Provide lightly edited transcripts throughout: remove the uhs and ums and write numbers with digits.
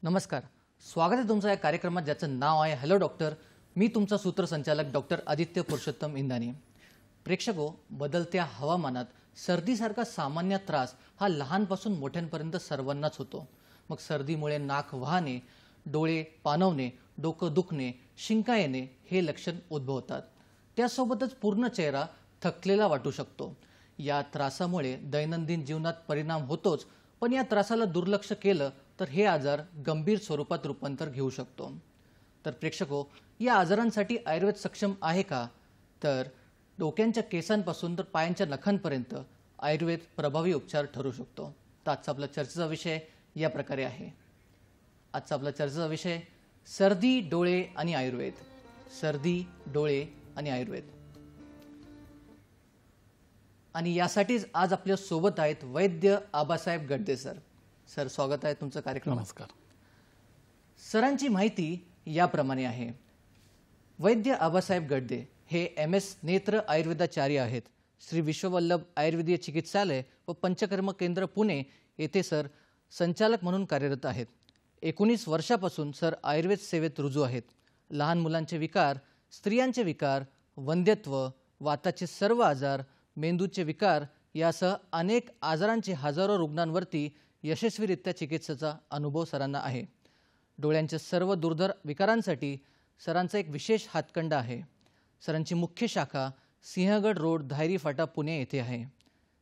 नमस्कार. स्वागत आहे तुमचं या कार्यक्रमात ज्याचं नाव आहे हॅलो डॉक्टर. मी तुमचा सूत्रसंचालक डॉक्टर आदित्य पुरुषोत्तम इंदानी. प्रेक्षको, बदलत्या हवामानात सर्दीसारखा सामान्य त्रास हा लहानपासून मोठ्यांपर्यंत सर्वांनाच होतो. मग सर्दीमुळे नाक वाहणे, डोळे पाणवणे, डोकं दुखणे, शिंका येणे हे लक्षण उद्भवतात. त्यासोबतच पूर्ण चेहरा थकलेला वाटू शकतो. या त्रासामुळे दैनंदिन जीवनात परिणाम होतोच, पण या त्रासाला दुर्लक्ष केलं तर हे आजार गंभीर स्वरूपात रूपांतर घेऊ शकतो. तर प्रेक्षको, या आजारांसाठी आयुर्वेद सक्षम आहे का? तर डोक्यांच्या केसांपासून तर पायांच्या नखांपर्यंत आयुर्वेद प्रभावी उपचार ठरू शकतो. तर आजचा आपला चर्चेचा विषय या प्रकारे आहे. आजचा आपला चर्चेचा विषय सर्दी, डोळे आणि आयुर्वेद. सर्दी, डोळे आणि आयुर्वेद. आणि यासाठीच आज आपल्या सोबत आहेत वैद्य आबासाहेब गडदे सर. सर, स्वागत आहे तुमचं कार्यक्रम. नमस्कार. सरांची माहिती याप्रमाणे आहे. वैद्य आबासाहेब गडदे हे MS नेत्र आयुर्वेदाचार्य आहेत. श्री विश्ववल्लभ आयुर्वेदीय चिकित्सालय व पंचकर्म केंद्र पुणे येथे सर संचालक म्हणून कार्यरत आहेत. 19 वर्षापासून सर आयुर्वेद सेवेत रुजू आहेत. लहान मुलांचे विकार, स्त्रियांचे विकार, वंध्यत्व, वाताचे सर्व आजार, मेंदूचे विकार यासह अनेक आजारांचे हजारो रुग्णांवरती यशस्वीरित्या चिकित्सेचा अनुभव सरांना आहे. डोळ्यांच्या सर्व दुर्धर विकारांसाठी सरांचा एक विशेष हातखंडा आहे. सरांची मुख्य शाखा सिंहगड रोड, धायरी फाटा, पुणे येथे आहे.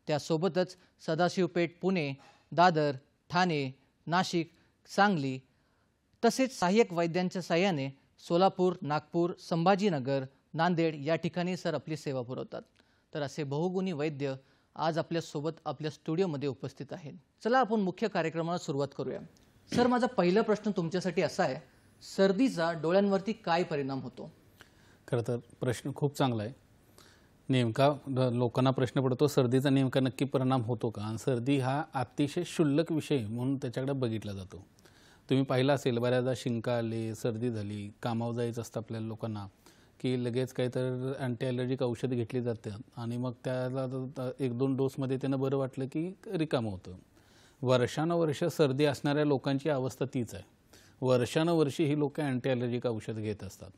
त्यासोबतच सदाशिवपेठ, पुणे, दादर, ठाणे, नाशिक, सांगली तसेच सहाय्यक वैद्यांच्या साह्याने सोलापूर, नागपूर, संभाजीनगर, नांदेड या ठिकाणी सर आपली सेवा पुरवतात. तर असे बहुगुणी वैद्य आज आपल्यासोबत आपल्या स्टुडिओमध्ये उपस्थित आहेत. चला आपण मुख्य कार्यक्रमाला सुरुवात करूया. सर, माझा पहिला प्रश्न तुमच्यासाठी असा आहे, सर्दीचा डोळ्यांवरती काय परिणाम होतो? खरं तर प्रश्न खूप चांगला आहे. नेमका लोकांना प्रश्न पडतो सर्दीचा नेमका नक्की परिणाम होतो का? आणि सर्दी हा अतिशय क्षुल्लक विषय म्हणून त्याच्याकडे बघितला जातो. तुम्ही पाहिलं असेल बऱ्याचदा शिंका आले, सर्दी झाली, कामावर जायचं असतं आपल्या लोकांना की लगेच काहीतरी अँटी ॲलर्जिक औषध घेतली जातात आणि मग त्याला 1-2 डोसमध्ये त्यांना बरं वाटलं की रिकामं होतं. वर्षानुवर्ष सर्दी असणाऱ्या लोकांची अवस्था तीच आहे. वर्षानुवर्षी ही लोक अँटी ॲलर्जिक औषध घेत असतात.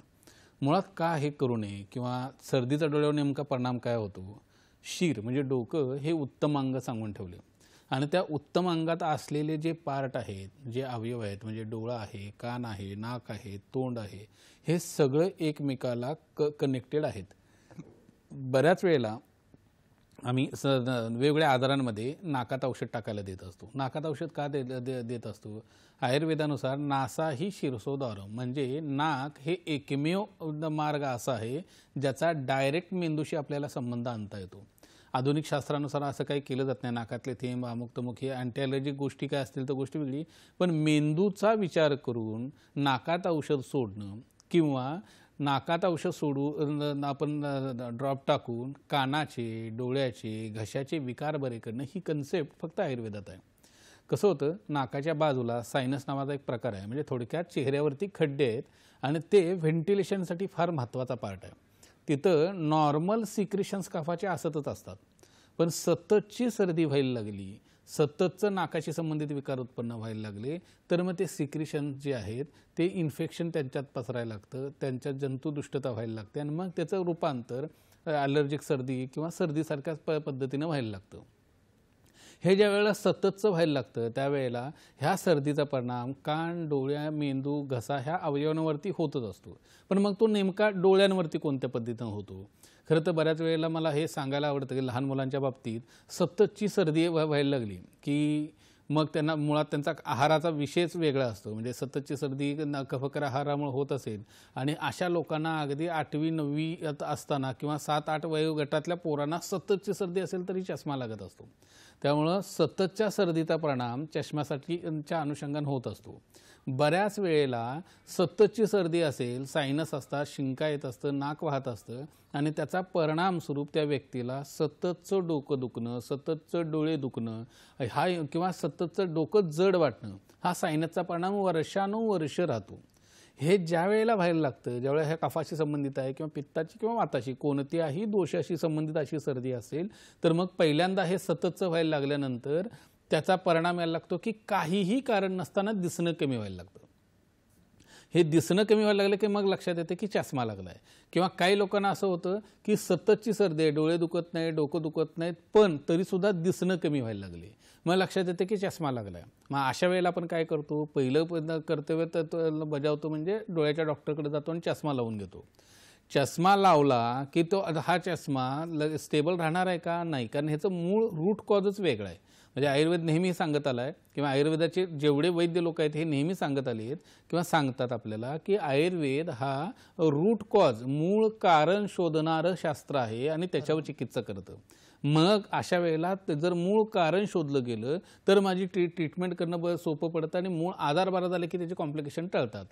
मुळात का हे करू नये किंवा सर्दीचा डोळ्यावर नेमका परिणाम काय होतो? शीर म्हणजे डोकं हे उत्तम अंग सांगून ठेवले आणि त्या उत्तम अंगात असलेले जे पार्ट आहेत, जे अवयव आहेत, म्हणजे डोळा आहे, कान आहे, नाक आहे, तोंड आहे, हे सगळं एकमेकाला कनेक्टेड आहेत. बऱ्याच वेळेला आम्ही वेगवेगळ्या आजारांमध्ये नाकात औषध टाकायला देत असतो. नाकात औषध का देत असतो? आयुर्वेदानुसार नासा ही शिरसोद्वार म्हणजे नाक हे एकमेव मार्ग असा आहे ज्याचा डायरेक्ट मेंदूशी आपल्याला संबंध आणता येतो. आधुनिक शास्त्रानुसार असं काही केलं जात नाही. नाकातले थेंब, अमुक हे अँटी ॲलर्जिक गोष्टी काय असतील तर गोष्टी वेगळी, पण मेंदूचा विचार करून नाकात औषध सोडणं किंवा नाकात औषध सोडून आपण ड्रॉप टाकून कानाचे, डोळ्याचे, घशाचे विकार बरे करणं ही कन्सेप्ट फक्त आयुर्वेदात आहे. कसं होतं, नाकाच्या बाजूला सायनस नावाचा एक प्रकार आहे. म्हणजे थोडक्यात चेहऱ्यावरती खड्डे आहेत आणि ते व्हेंटिलेशनसाठी फार महत्त्वाचा पार्ट आहे. तिथं नॉर्मल सिक्रेशन्स कफाचे असतच असतात, पण सततची सर्दी व्हायला लागली, सततचं नाकाशी संबंधित विकार उत्पन्न व्हायला लागले तर मग ते सिक्रेशन जे आहेत ते इन्फेक्शन त्यांच्यात पसरायला लागतं, त्यांच्यात जंतुदुष्टता व्हायला लागते आणि मग त्याचं रूपांतर ॲलर्जिक सर्दी किंवा सर्दीसारख्याच पद्धतीनं व्हायला लागतं. हे ज्या वेळेला सततचं व्हायला लागतं त्यावेळेला ह्या सर्दीचा परिणाम कान, डोळ्या, मेंदू, घसा ह्या अवयवांवरती होतच असतो. पण मग तो नेमका डोळ्यांवरती कोणत्या पद्धतीनं होतो? खरं तर बऱ्याच वेळेला मला हे सांगायला आवडतं की लहान मुलांच्या बाबतीत सततची सर्दी व्हायला लागली की मग त्यांना मुळात त्यांचा आहाराचा विषयच वेगळा असतो. म्हणजे सततची सर्दी कफकर आहारामुळे होत असेल आणि अशा लोकांना अगदी 8वी 9वी असताना किंवा 7-8 वयोगटातल्या पोरांना सततची सर्दी असेल तरी चष्मा लागत असतो. त्यामुळं सततच्या सर्दीचा परिणाम चष्म्यासाठीच्या अनुषंगाने होत असतो. बऱ्याच वेळेला सततची सर्दी असेल, सायनस असतात, शिंका येत असतं, नाक वाहत असतं आणि त्याचा परिणाम स्वरूप त्या व्यक्तीला सततचं डोकं दुखणं, सततचं डोळे दुखणं हा किंवा सततचं डोकं जड वाटणं हा सायनसचा परिणाम वर्षानुवर्ष राहतो. हे ज्या वेळेला व्हायला लागतं, ज्यावेळेला ह्या कफाशी संबंधित आहे किंवा पित्ताची किंवा वाताशी कोणत्याही दोषाशी संबंधित अशी सर्दी असेल तर मग पहिल्यांदा हे सततचं व्हायला लागल्यानंतर त्याचा परिणाम यायला लागतो की काहीही कारण नसताना दिसणं कमी व्हायला लागतं. हे दिसणं कमी व्हायला लागलं की मग लक्षात येतं की चष्मा लागलाय. किंवा काही लोकांना असं होतं की सततची सर्दी आहे, डोळे दुखत नाही, डोकं दुखत नाहीत, पण तरीसुद्धा दिसणं कमी व्हायला लागले. मग लक्षात येतं की चष्मा लागलाय. मग अशा वेळेला आपण काय करतो, पहिलं कर्तव्य तर बजावतो म्हणजे डोळ्याच्या डॉक्टरकडे जातो आणि चष्मा लावून घेतो. चष्मा लावला की तो हा चष्मा स्टेबल राहणार आहे का नाही, कारण ह्याचं मूळ रूट कॉजच वेगळं आहे. म्हणजे आयुर्वेद नेहमी सांगत आला आहे किंवा आयुर्वेदाचे जेवढे वैद्य लोक आहेत हे नेहमी सांगत आले आहेत किंवा सांगतात आपल्याला की आयुर्वेद हा रूट कॉज मूळ कारण शोधणारं शास्त्र आहे आणि त्याच्यावर चिकित्सा करतं. मग अशा वेळेला जर मूळ कारण शोधलं गेलं तर माझी ट्रीटमेंट करणं सोपं पडतं आणि मूळ आजार बरा झाला की त्याचे कॉम्प्लिकेशन टळतात.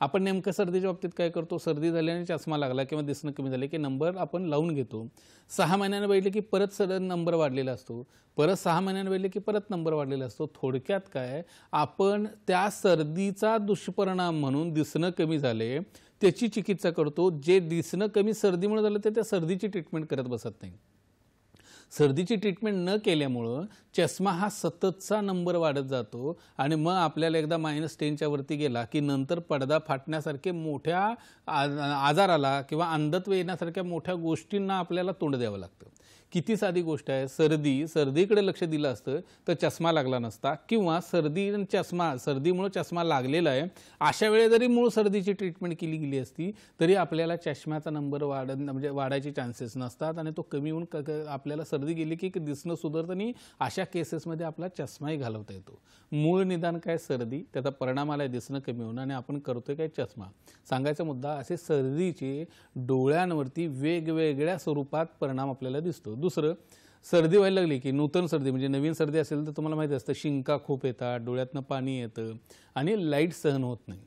आपण नेमकं सर्दीच्या बाबतीत काय करतो, सर्दी झाल्याने चष्मा लागला किंवा दिसणं कमी झाले की नंबर आपण लावून घेतो. 6 महिन्यानं बघितले की परत नंबर वाढलेला असतो, परत 6 महिन्यानं बघितले की परत नंबर वाढलेला असतो. थोडक्यात काय, आपण त्या सर्दीचा दुष्परिणाम म्हणून दिसणं कमी झाले त्याची चिकित्सा करतो. जे दिसणं कमी सर्दीमुळे झालं ते त्या सर्दीची ट्रीटमेंट करत बसत नाही. सर्दीची ट्रीटमेंट न केल्यामुळं चष्मा हा सततचा नंबर वाढत जातो आणि मग आपल्याला एकदा -10च्या वरती गेला की नंतर पडदा फाटण्यासारखे मोठ्या आजाराला किंवा अंधत्व येण्यासारख्या मोठ्या गोष्टींना आपल्याला तोंड द्यावं लागतं. किती साधी गोष्ट आहे, सर्दीकडे लक्ष दिलं असतं तर चष्मा लागला नसता, किंवा सर्दीमुळे चष्मा लागलेला आहे अशा वेळी जरी मूळ सर्दीची ट्रीटमेंट केली गेली असती तरी आपल्याला चष्म्याचा नंबर वाढायचे चान्सेस नसतात आणि तो कमी होऊन आपल्याला सर्दी गेली की दिसणं सुधारतं आणि अशा केसेसमध्ये आपला चष्माही घालवता येतो. मूळ निदान काय सर्दी, त्याचा परिणाम आलाय दिसणं कमी होणं आणि आपण करतोय काय चष्मा. सांगायचा मुद्दा, असे सर्दीचे डोळ्यांवरती वेगवेगळ्या स्वरूपात परिणाम आपल्याला दिसतो. दुसरं, सर्दी व्हायला लागली की नूतन सर्दी म्हणजे नवीन सर्दी असेल तर तुम्हाला माहिती असतं शिंका खूप येतात, डोळ्यातनं पाणी येतं आणि लाईट सहन होत नाही.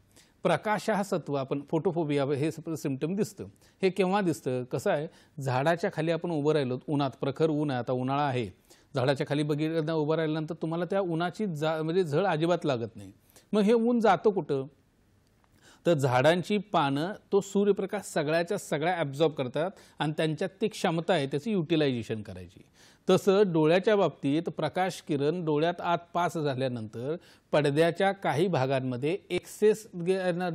प्रकाशसत्व आपण फोटोफोबिया हे सिम्पटम दिसतं. हे केव्हा दिसतं, कसं आहे, झाडाच्या खाली आपण उभं राहिलो उन्हात, प्रखर ऊन आहे, आता उन्हाळा आहे, झाडाच्या खाली उभं राहिल्यानंतर तुम्हाला त्या उन्हाची झळ अजिबात लागत नाही. मग हे ऊन जातं कुठं, तर झाडांची पानं तो सूर्यप्रकाश सगळ्याच्या सगळ्या ॲब्झॉर्ब करतात आणि त्यांच्यात ती क्षमता आहे त्याची युटिलायझेशन करायची. तसं डोळ्याच्या बाबतीत प्रकाश किरण डोळ्यात आत पास झाल्यानंतर पडद्याच्या काही भागांमध्ये एक्सेस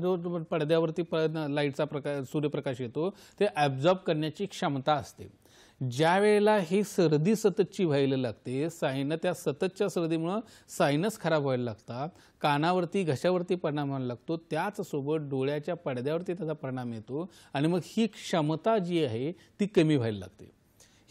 जो पडद्यावरती लाईटचा सूर्यप्रकाश येतो ते ॲब्झॉर्ब करण्याची क्षमता असते. ज्या वेळेला ही सर्दी सततची व्हायला लागते, त्या सततच्या सर्दीमुळं सायनस खराब व्हायला लागतात, कानावरती घशावरती परिणाम व्हायला लागतो, त्याचसोबत डोळ्याच्या पडद्यावरती त्याचा परिणाम येतो आणि मग ही क्षमता जी आहे ती कमी व्हायला लागते.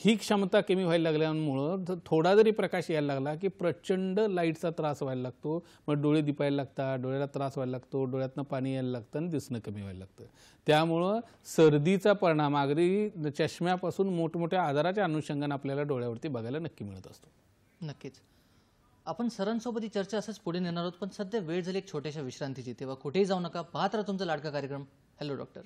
ही क्षमता कमी व्हायला लागल्यामुळं थोडा जरी प्रकाश यायला लागला की प्रचंड लाईटचा त्रास व्हायला लागतो, मग डोळे दिपायला लागतात, डोळ्याला त्रास व्हायला लागतो, डोळ्यातनं पाणी यायला लागतं आणि दिसणं कमी व्हायला लागतं. त्यामुळं सर्दीचा परिणाम अगदी चष्म्यापासून मोठमोठ्या आजाराच्या अनुषंगाने आपल्याला डोळ्यावरती बघायला नक्की मिळत असतो. नक्कीच. आपण सरांसोबत ही चर्चा असंच पुढे नेणार आहोत, पण सध्या वेळ झाली एक छोट्याशा विश्रांतीची. तेव्हा कुठेही जाऊ नका, पाहत राहा तुमचा लाडका कार्यक्रम हॅलो डॉक्टर.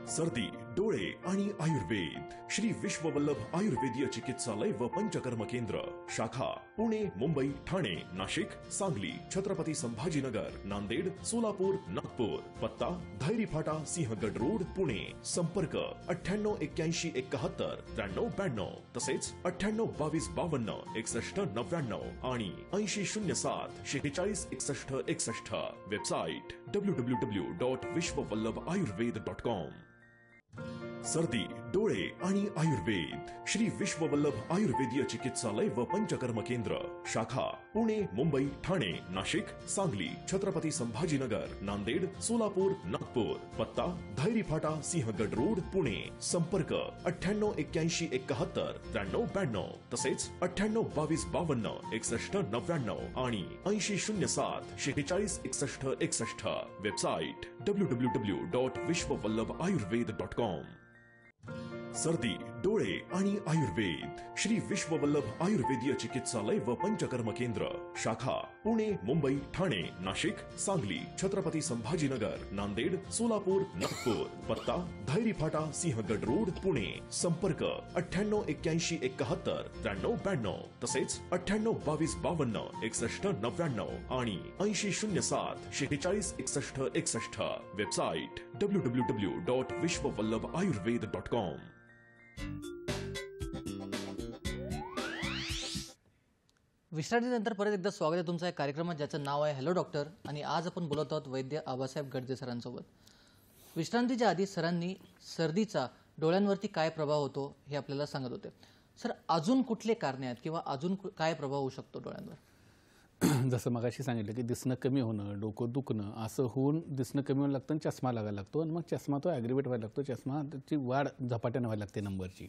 सर्दी, डोळे आणि आयुर्वेद, श्री विश्ववल्लभ आयुर्वेदीय चिकित्सालय व पंचकर्म केंद्र, शाखा पुणे, मुंबई, ठाणे, नाशिक, सांगली, छत्रपती संभाजीनगर, नांदेड, सोलापूर, नागपूर. पत्ता धैरी फाटा, सिंहगड रोड, पुणे. संपर्क 98 81 71 93 92, तसेच 98 22 52 61 99 आणि 80 07 46 61 61. Website www.vishwavallabhayurved.com. सर्दी, डोळे आणि आयुर्वेद, श्री विश्ववल्लभ आयुर्वेदीय चिकित्सालय व पंचकर्म केंद्र, शाखा पुणे, मुंबई, ठाणे, नाशिक, सांगली, छत्रपती संभाजीनगर, नांदेड, सोलापूर, नागपूर. पत्ता धैरी फाटा, सिंहगड रोड, पुणे. संपर्क 98 81 71 93 92, तसेच 98 22 52 61 99 आणि 80 07 46 61 61. Website www.vishwavallabhayurved.com. सर्दी, डोळे आणि आयुर्वेद, श्री विश्ववल्लभ आयुर्वेदीय चिकित्सालय व पंचकर्म केंद्र, शाखा पुणे, मुंबई, ठाणे, नाशिक, सांगली, छत्रपती संभाजीनगर, नांदेड, सोलापूर, नागपूर. पत्ता धैरी फाटा, सिंहगड रोड, पुणे. संपर्क 98 81 71 93 92, तसेच 98 22 52 61 99 आणि 80 07 46 61 61. Website www.vishwavallabhayurved.com. विश्रांतीनंतर परत एकदा स्वागत आहे तुमचं या कार्यक्रमात ज्याचं नाव आहे हॅलो डॉक्टर. आणि आज आपण बोलत आहोत वैद्य आबासाहेब गडदे सरांसोबत. विश्रांतीच्या आधी सरांनी सर्दीचा डोळ्यांवरती काय प्रभाव होतो हे आपल्याला सांगत होते. सर, अजून कुठले कारणे आहेत किंवा अजून काय प्रभाव होऊ शकतो डोळ्यांवर? जसं मगाशी सांगितलं की दिसणं कमी होणं, डोकं दुखणं, असं होऊन दिसणं कमी होऊन लागतं आणि चष्मा लागायला लागतो आणि मग चष्मा तो ॲग्रिवेट व्हायला लागतो. चष्मा त्याची वाढ झपाट्याने व्हायला लागते नंबरची.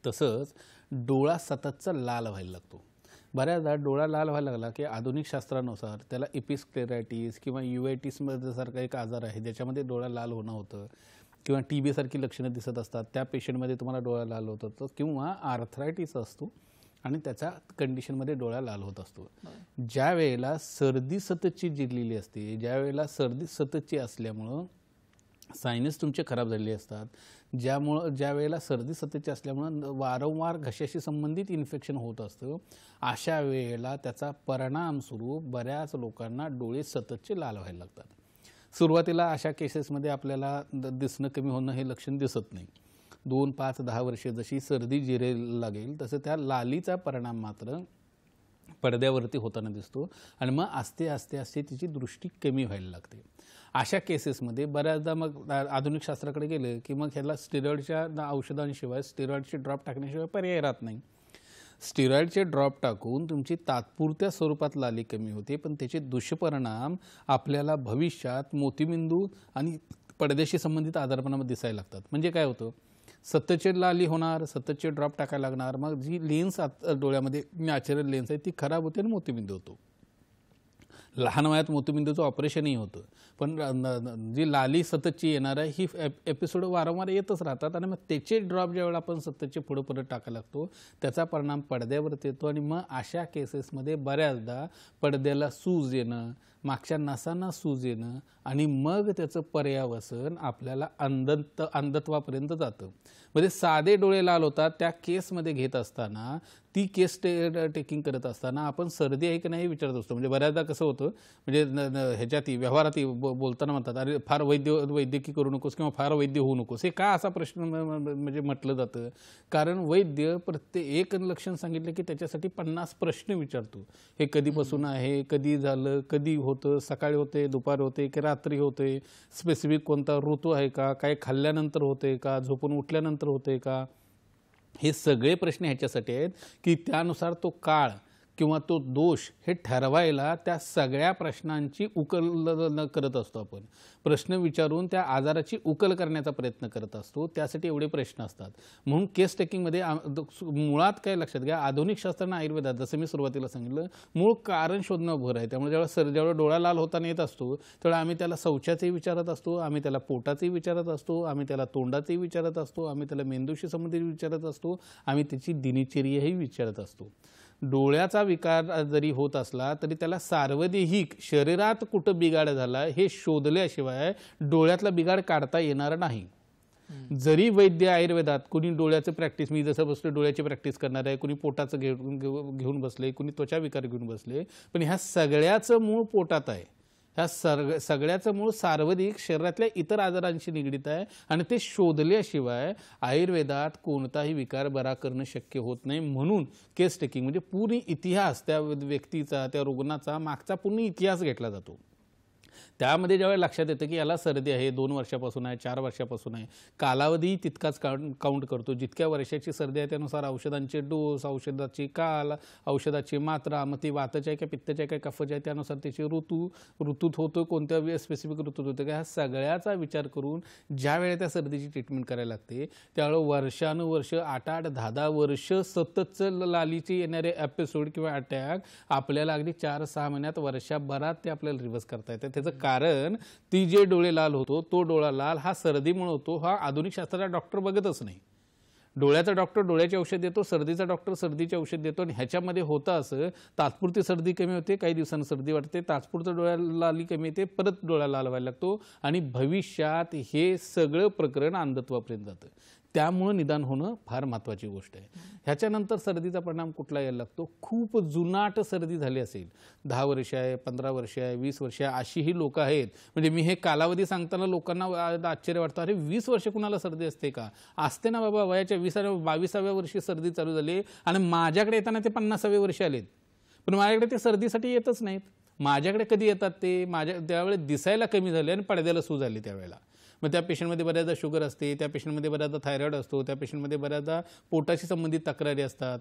तसंच डोळा सततचा लाल व्हायला लागतो. बऱ्याचदा डोळा लाल व्हायला लागला की आधुनिक शास्त्रानुसार त्याला एपिस्क्लेरायटिस किंवा युआयटिसमध्ये सारखा एक आजार आहे ज्याच्यामध्ये डोळा लाल होणं होतं, किंवा TB सारखी लक्षणं दिसत असतात त्या पेशंटमध्ये तुम्हाला डोळा लाल होत असतो, किंवा आर्थरायटिस असतो आणि त्याच्या कंडिशनमध्ये डोळा लाल होत असतो. ज्या वेळेला सर्दी सततची जिरलेली असते, ज्या वेळेला सर्दी सततची असल्यामुळं सायनस तुमचे खराब झालेले असतात, ज्या वेळेला सर्दी सततची असल्यामुळं वारंवार घशाशी संबंधित इन्फेक्शन होत असतं, अशा वेळेला त्याचा परिणामस्वरूप बऱ्याच लोकांना डोळे सततचे लाल व्हायला लागतात. सुरुवातीला अशा केसेसमध्ये आपल्याला दिसणं कमी होणं हे लक्षण दिसत नाही. 2, 5, 10 वर्षे जशी सर्दी जिरायला लागेल तसं त्या लालीचा परिणाम मात्र पडद्यावरती होताना दिसतो आणि मग आस्ते आस्ते आस्ते तिची दृष्टी कमी व्हायला लागते. अशा केसेसमध्ये बऱ्याचदा मग आधुनिक शास्त्राकडे गेलं की मग ह्याला स्टेरॉइडच्या औषधांशिवाय स्टेरॉइडचे ड्रॉप टाकण्याशिवाय पर्याय राहत नाही. स्टेरॉइडचे ड्रॉप टाकून तुमची तात्पुरत्या स्वरूपात लाली कमी होते, पण त्याचे दुष्परिणाम आपल्याला भविष्यात मोतीबिंदू आणि पडद्याशी संबंधित आजारपणामध्ये दिसायला लागतात. म्हणजे काय होतं, सततचे लाली होणार, सततचे ड्रॉप टाकायला लागणार, मग जी लेन्स डोळ्यामध्ये नॅचरल लेन्स आहे ती खराब होते आणि मोतीबिंदू होतो. लहान वयात मोतीबिंदूचं ऑपरेशनही होतं, पण जी लाली सततची येणार आहे ही एपिसोड वारंवार येतच राहतात आणि मग त्याचे ड्रॉप ज्यावेळेला आपण सततचे पुढं पुढं टाकायला लागतो त्याचा परिणाम पडद्यावरती येतो आणि मग अशा केसेसमध्ये बऱ्याचदा पडद्याला सूज येणं, मागच्या नसांना सूज येणं आणि मग त्याचं पर्यावसन आपल्याला अंधत्वापर्यंत जातं. म्हणजे साधे डोळे लाल होतात त्या केसमध्ये घेत असताना, ती केस टेकिंग करत असताना आपण सर्दी आहे की नाही विचारत असतो. म्हणजे बऱ्याचदा कसं होतं, म्हणजे ह्याच्यात व्यवहारात बोलताना म्हणतात अरे फार वैद्यकीय करू नकोस किंवा फार वैद्य होऊ नकोस. हे का असा प्रश्न म्हणजे म्हटलं जातं, कारण वैद्य प्रत्येक लक्षण सांगितलं की त्याच्यासाठी 50 प्रश्न विचारतो. हे कधीपासून आहे, कधी झालं, कधी होतं, सकाळी होते, दुपारी होते की रात्री होते, स्पेसिफिक कोणता ऋतू आहे का, काय खाल्ल्यानंतर होते का, झोपून उठल्यानंतर होते का. हे सगळे प्रश्न ह्याच्यासाठी आहेत की त्यानुसार तो काळ किंवा तो दोष हे ठरवायला त्या सगळ्या प्रश्नांची उकल करत असतो. आपण प्रश्न विचारून त्या आजाराची उकल करण्याचा प्रयत्न करत असतो, त्यासाठी एवढे प्रश्न असतात. म्हणून केस टेकिंगमध्ये मुळात काय लक्षात घ्या, आधुनिक शास्त्रांना आयुर्वेदात जसं मी सुरुवातीला सांगितलं मूळ कारण शोधणं भर आहे. त्यामुळे जेव्हा डोळा लाल होताना येत असतो तेव्हा आम्ही त्याला शौचाचंही विचारत असतो, आम्ही त्याला पोटाचंही विचारत असतो, आम्ही त्याला तोंडाचंही विचारत असतो, आम्ही त्याला मेंदूशी संबंधित विचारत असतो, आम्ही त्याची दिनचर्याही विचारत असतो. डोळ्याचा विकार जरी होत असला तरी त्याला सार्वदेहिक शरीरात कुठं बिघाड झाला हे शोधल्याशिवाय डोळ्यातला बिघाड काढता येणार नाही. जरी वैद्य आयुर्वेदात कुणी डोळ्याचं प्रॅक्टिस, मी जसं बसलो डोळ्याची प्रॅक्टिस करणार आहे, कुणी पोटाचं घेऊन बसले, कुणी त्वचा विकार घेऊन बसले, पण ह्या सगळ्याचं मूळ पोटात आहे. ह्या सगळ्याचं मूळ सार्वधिक शरीरातल्या इतर आजारांशी निगडीत आहे आणि ते शोधल्याशिवाय आयुर्वेदात कोणताही विकार बरा करणं शक्य होत नाही. म्हणून केस टेकिंग म्हणजे पूर्ण इतिहास त्या व्यक्तीचा, त्या रुग्णाचा मागचा पूर्ण इतिहास घेतला जातो. त्यामध्ये ज्यावेळेला लक्षात येतं की याला सर्दी आहे, 2 वर्षापासून आहे, 4 वर्षापासून आहे, कालावधी तितकाच काउंट करतो. जितक्या वर्षाची सर्दी आहे त्यानुसार औषधांचे डोस, औषधाची काल, औषधाची मात्रा, मग ती वाताची आहे का पित्ताची आहे का कफाची आहे, त्यानुसार त्याचे ऋतूत होतो, कोणत्या वेळ स्पेसिफिक ऋतूत होतं का, ह्या सगळ्याचा विचार करून ज्या वेळेला त्या सर्दीची ट्रीटमेंट करायला लागते त्यावेळेला वर्षानुवर्ष 8-8, 10-10 वर्ष सततचं लालीची येणारे एपिसोड किंवा अटॅक आपल्याला अगदी 4-6 महिन्यात, वर्षभरात ते आपल्याला रिव्हर्स करता येतं. त्याचं कारण ती जे डोळे लाल होतो तो डोळा लाल हा सर्दीमुळे होतो, हा आधुनिक शास्त्राचा डॉक्टर बघतच नाही. डोळ्याचा डॉक्टर डोळ्याचे औषध देतो, सर्दीचा डॉक्टर सर्दीचे औषध देतो आणि ह्याच्यामध्ये होतं असं तात्पुरती सर्दी कमी होते, काही दिवसांनी सर्दी वाटते, तात्पुरतं डोळ्या लाली कमी येते, परत डोळा लाल व्हायला लागतो आणि भविष्यात हे सगळं प्रकरण अंधत्वापर्यंत जातं. त्यामुळे निदान होणं फार महत्त्वाची गोष्ट आहे. ह्याच्यानंतर सर्दीचा परिणाम कुठला यायला लागतो, खूप जुनाट सर्दी झाली असेल, 10 वर्ष आहे, 15 वर्ष आहे, 20 वर्ष आहे, अशीही लोक आहेत. म्हणजे मी हे कालावधी सांगताना लोकांना आश्चर्य वाटतं, अरे 20 वर्ष कुणाला सर्दी असते का? असते ना बाबा. वयाच्या 20-22व्या वर्षी सर्दी चालू झाली आणि माझ्याकडे येताना ते 50व्या वर्षी आलेत. पण माझ्याकडे ते सर्दीसाठी येतच नाहीत. माझ्याकडे कधी येतात ते त्यावेळेस दिसायला कमी झाले आणि पडद्याला सूज आली त्यावेळेला. मग त्या पेशंटमध्ये बऱ्याचदा शुगर असते, त्या पेशंटमध्ये बऱ्याचदा थायरॉइड असतो, त्या पेशंटमध्ये बऱ्याचदा पोटाशी संबंधित तक्रारी असतात.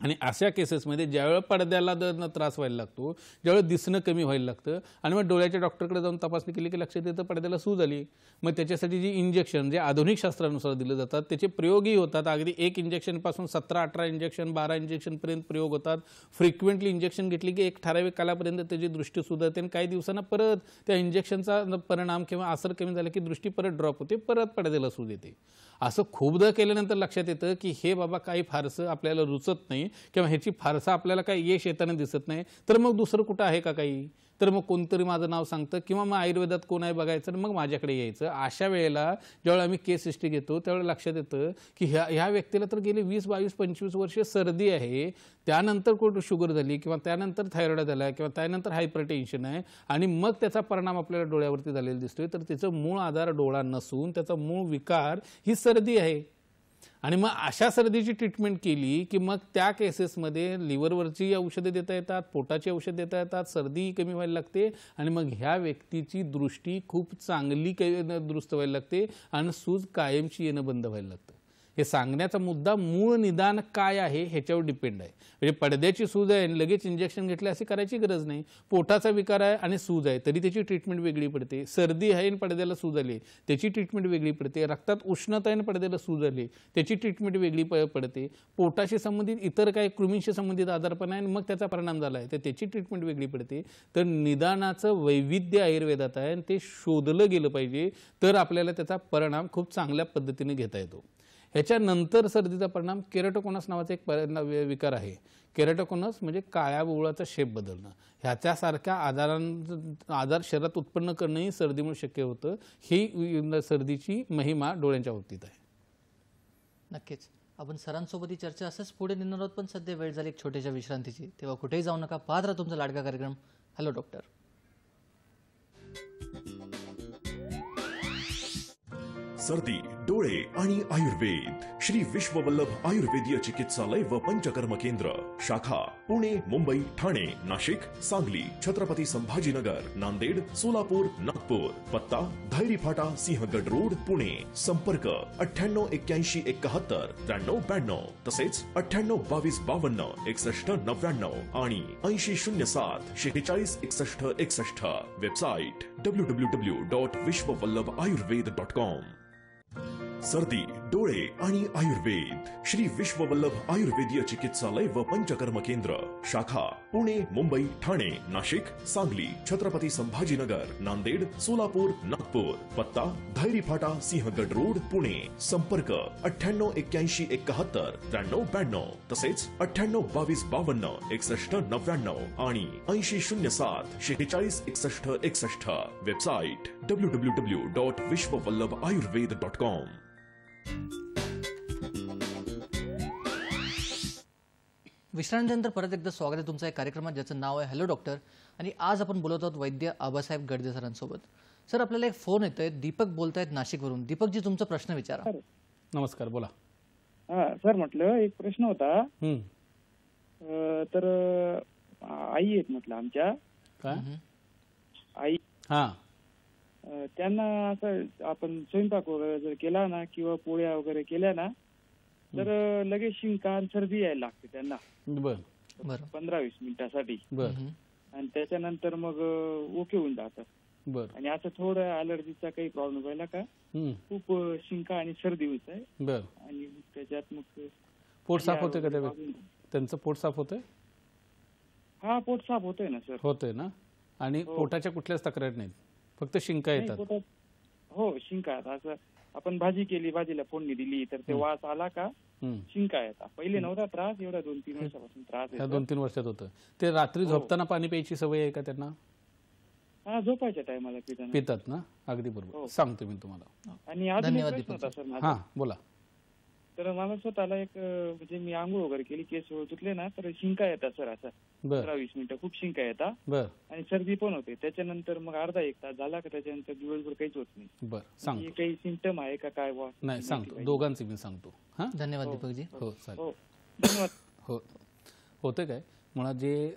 आणि अशा केसेसमध्ये ज्यावेळेला पडद्याला त्रास व्हायला लागतो, ज्यावेळेला दिसणं कमी व्हायला लागतं आणि मग डोळ्याच्या डॉक्टरकडे जाऊन तपासणी केली की लक्षात येतं पडद्याला सूज आली. मग त्याच्यासाठी जी इंजेक्शन जे आधुनिक शास्त्रानुसार दिले जातात त्याचे प्रयोगही होतात. अगदी 1 इंजेक्शनपासून 17-18 इंजेक्शन 12 इंजेक्शनपर्यंत प्रयोग होतात. फ्रिक्वेंटली इंजेक्शन घेतली की एक ठराविक कालापर्यंत त्याची दृष्टी सुधारते आणि काही दिवसांना परत त्या इंजेक्शनचा परिणाम किंवा असर कमी झाला की दृष्टी परत ड्रॉप होते, परत पडद्याला सूज येते. असं खूपदा केल्यानंतर लक्षात येतं की हे बाबा काही फारसं आपल्याला रुचत नाही किंवा ह्याची फारसं आपल्याला काही यश येताना दिसत नाही, तर मग दुसरं कुठं आहे का काही, तर मग कोणतरी माझं नाव सांगतं किंवा मग आयुर्वेदात कोण आहे बघायचं आणि मग माझ्याकडे यायचं. अशा वेळेला ज्यावेळेला आम्ही केस हिस्ट्री घेतो त्यावेळेला लक्षात येतं की ह्या व्यक्तीला तर गेली 20, 22, 25 वर्ष सर्दी आहे, त्यानंतर कुठं शुगर झाली किंवा त्यानंतर थायरॉइड झाला किंवा त्यानंतर हायपरटेन्शन आहे आणि मग त्याचा परिणाम आपल्याला डोळ्यावरती झालेला दिसतोय. तर तिचं मूळ आधार डोळा नसून त्याचा मूळ विकार ही सर्दी आहे. आणि मग अशा सर्दीची ट्रीटमेंट केली की मग त्या केसेसमध्ये लिव्हरवरची औषधं देता येतात, पोटाची औषधं देता येतात, सर्दी कमी व्हायला लागते आणि मग ह्या व्यक्तीची दृष्टी खूप चांगली दुरुस्त व्हायला लागते आणि सूज कायमची येणं बंद व्हायला लागतं. हे सांगण्याचा मुद्दा मूळ निदान काय आहे ह्याच्यावर डिपेंड आहे. म्हणजे पडद्याची सूज आहे आणि लगेच इंजेक्शन घेतले अशी करायची गरज नाही. पोटाचा विकार आहे आणि सूज आहे तरी त्याची ट्रीटमेंट वेगळी पडते. सर्दी आहे आणि पडद्याला सूज आली त्याची ट्रीटमेंट वेगळी पडते. रक्तात उष्णता आहे आणि पडद्याला सूज आली त्याची ट्रीटमेंट वेगळी पडते. पोटाशी संबंधित इतर काही कृमींशी संबंधित आजारपण आहे आणि मग त्याचा परिणाम झाला आहे तर त्याची ट्रीटमेंट वेगळी पडते. तर निदानाचं वैविध्य आयुर्वेदात आहे आणि ते शोधलं गेलं पाहिजे तर आपल्याला त्याचा परिणाम खूप चांगल्या पद्धतीने घेता येतो. ह्याच्यानंतर सर्दीचा परिणाम केराटोकोनस नावाचा एक विकार आहे. केराटोकोनस म्हणजे काळ्या बुळाचा शेप बदलणं. ह्याच्यासारख्या आजार शरीरात उत्पन्न करणंही सर्दीमुळे शक्य होतं. ही सर्दीची महिमा डोळ्यांच्या बाबतीत आहे. नक्कीच आपण सरांसोबत ही चर्चा असंच पुढे नेणार आहोत, पण सध्या वेळ झाली एक छोट्याशा विश्रांतीची. तेव्हा कुठेही जाऊ नका, पाहत राहा तुमचा लाडका कार्यक्रम हॅलो डॉक्टर. सर्दी, डोळे आणि आयुर्वेद श्री विश्ववल्लभ आयुर्वेदीय चिकित्सालय व पंचकर्म केंद्र, शाखा पुणे, मुंबई, ठाणे, नाशिक, सांगली, छत्रपती संभाजीनगर, नांदेड, सोलापूर, नागपूर. पत्ता धैरी फाटा, सिंहगड रोड, पुणे. संपर्क 98 81 71 93 92 तसेच 98 22 52 61 99 आणि 80 07 46 61 61. Website www.vishwavallabhayurved.com. सर्दी, डोळे आणि आयुर्वेद श्री विश्ववल्लभ आयुर्वेदीय चिकित्सालय व पंचकर्म केंद्र, शाखा पुणे, मुंबई, ठाणे, नाशिक, सांगली, छत्रपती संभाजीनगर, नांदेड, सोलापूर, नागपूर. पत्ता धैरी फाटा, सिंहगड रोड, पुणे. संपर्क 98 81 71 93 92 तसेच 98 22 52 61 99 आणि 80 07 46 61 61. Website www.vishwavallabhayurved.com. विश्रांतीनंतर परत एकदा स्वागत आहे तुमचं या कार्यक्रमात ज्याचं नाव आहे हॅलो डॉक्टर. आणि आज आपण बोलत आहोत वैद्य आबासाहेब गडदे सरांसोबत. सर आपल्याला एक फोन येतोय, दीपक बोलतायत नाशिकवरून. दीपकजी तुमचा प्रश्न विचारा. नमस्कार, बोला. सर म्हटलं एक प्रश्न होता. तर आई आहेत म्हटलं आमच्या काय आई. हा त्यांना असं आपण स्वयंपाक वगैरे जर केला ना किंवा पोळ्या वगैरे केल्या ना तर लगेच शिंका आणि सर्दी यायला लागते त्यांना. बरं 15-20 मिनिटासाठी. बरं आणि त्याच्यानंतर मग ओके होऊन जातं. बरं आणि असं थोडं अलर्जीचा काही प्रॉब्लेम व्हायला का खूप शिंका आणि सर्दी होत आहे. बरं आणि त्याच्यात मग पोट साफ होते का त्यांचं पोट साफ होतंय? हा पोट साफ होतंय ना सर. होतंय ना. आणि पोटाच्या कुठल्याच तक्रारी नाहीत, फक्त शिंका येतात? हो शिंका. असं आपण भाजी केली, भाजीला फोडणी दिली तर ते वास आला का शिंका येतात. पहिले नव्हता त्रास, एवढा 2-3 वर्षापासून त्रास आहे. 2-3 वर्षात होतं ते. रात्री झोपताना पाणी प्यायची सवय आहे का त्यांना? हा झोपायच्या टायमाला पितात ना. अगदी बरोबर, सांगतो मी तुम्हाला. आणि अजून एक प्रश्न होता सर माझा. हा बोला. तर मला स्वतःला एक म्हणजे मी आंघोळ वगैरे केली, केस धुतले ना तर शिंका येतात सर. असं 15-20 मिनिटं खूप शिंका येतात. बरं. आणि सर्दी पण होते. त्याच्यानंतर मग अर्धा 1 तास झाला का त्याच्यानंतर दिवसभर काहीच होत नाही. बरं सांगतो. काही सिम्पटम आहे का काय? नाही सांगतो, दोघांचे मी सांगतो. हा धन्यवाद दीपकजी. हो चालेल. धन्यवाद. हो होते काय मुळात जे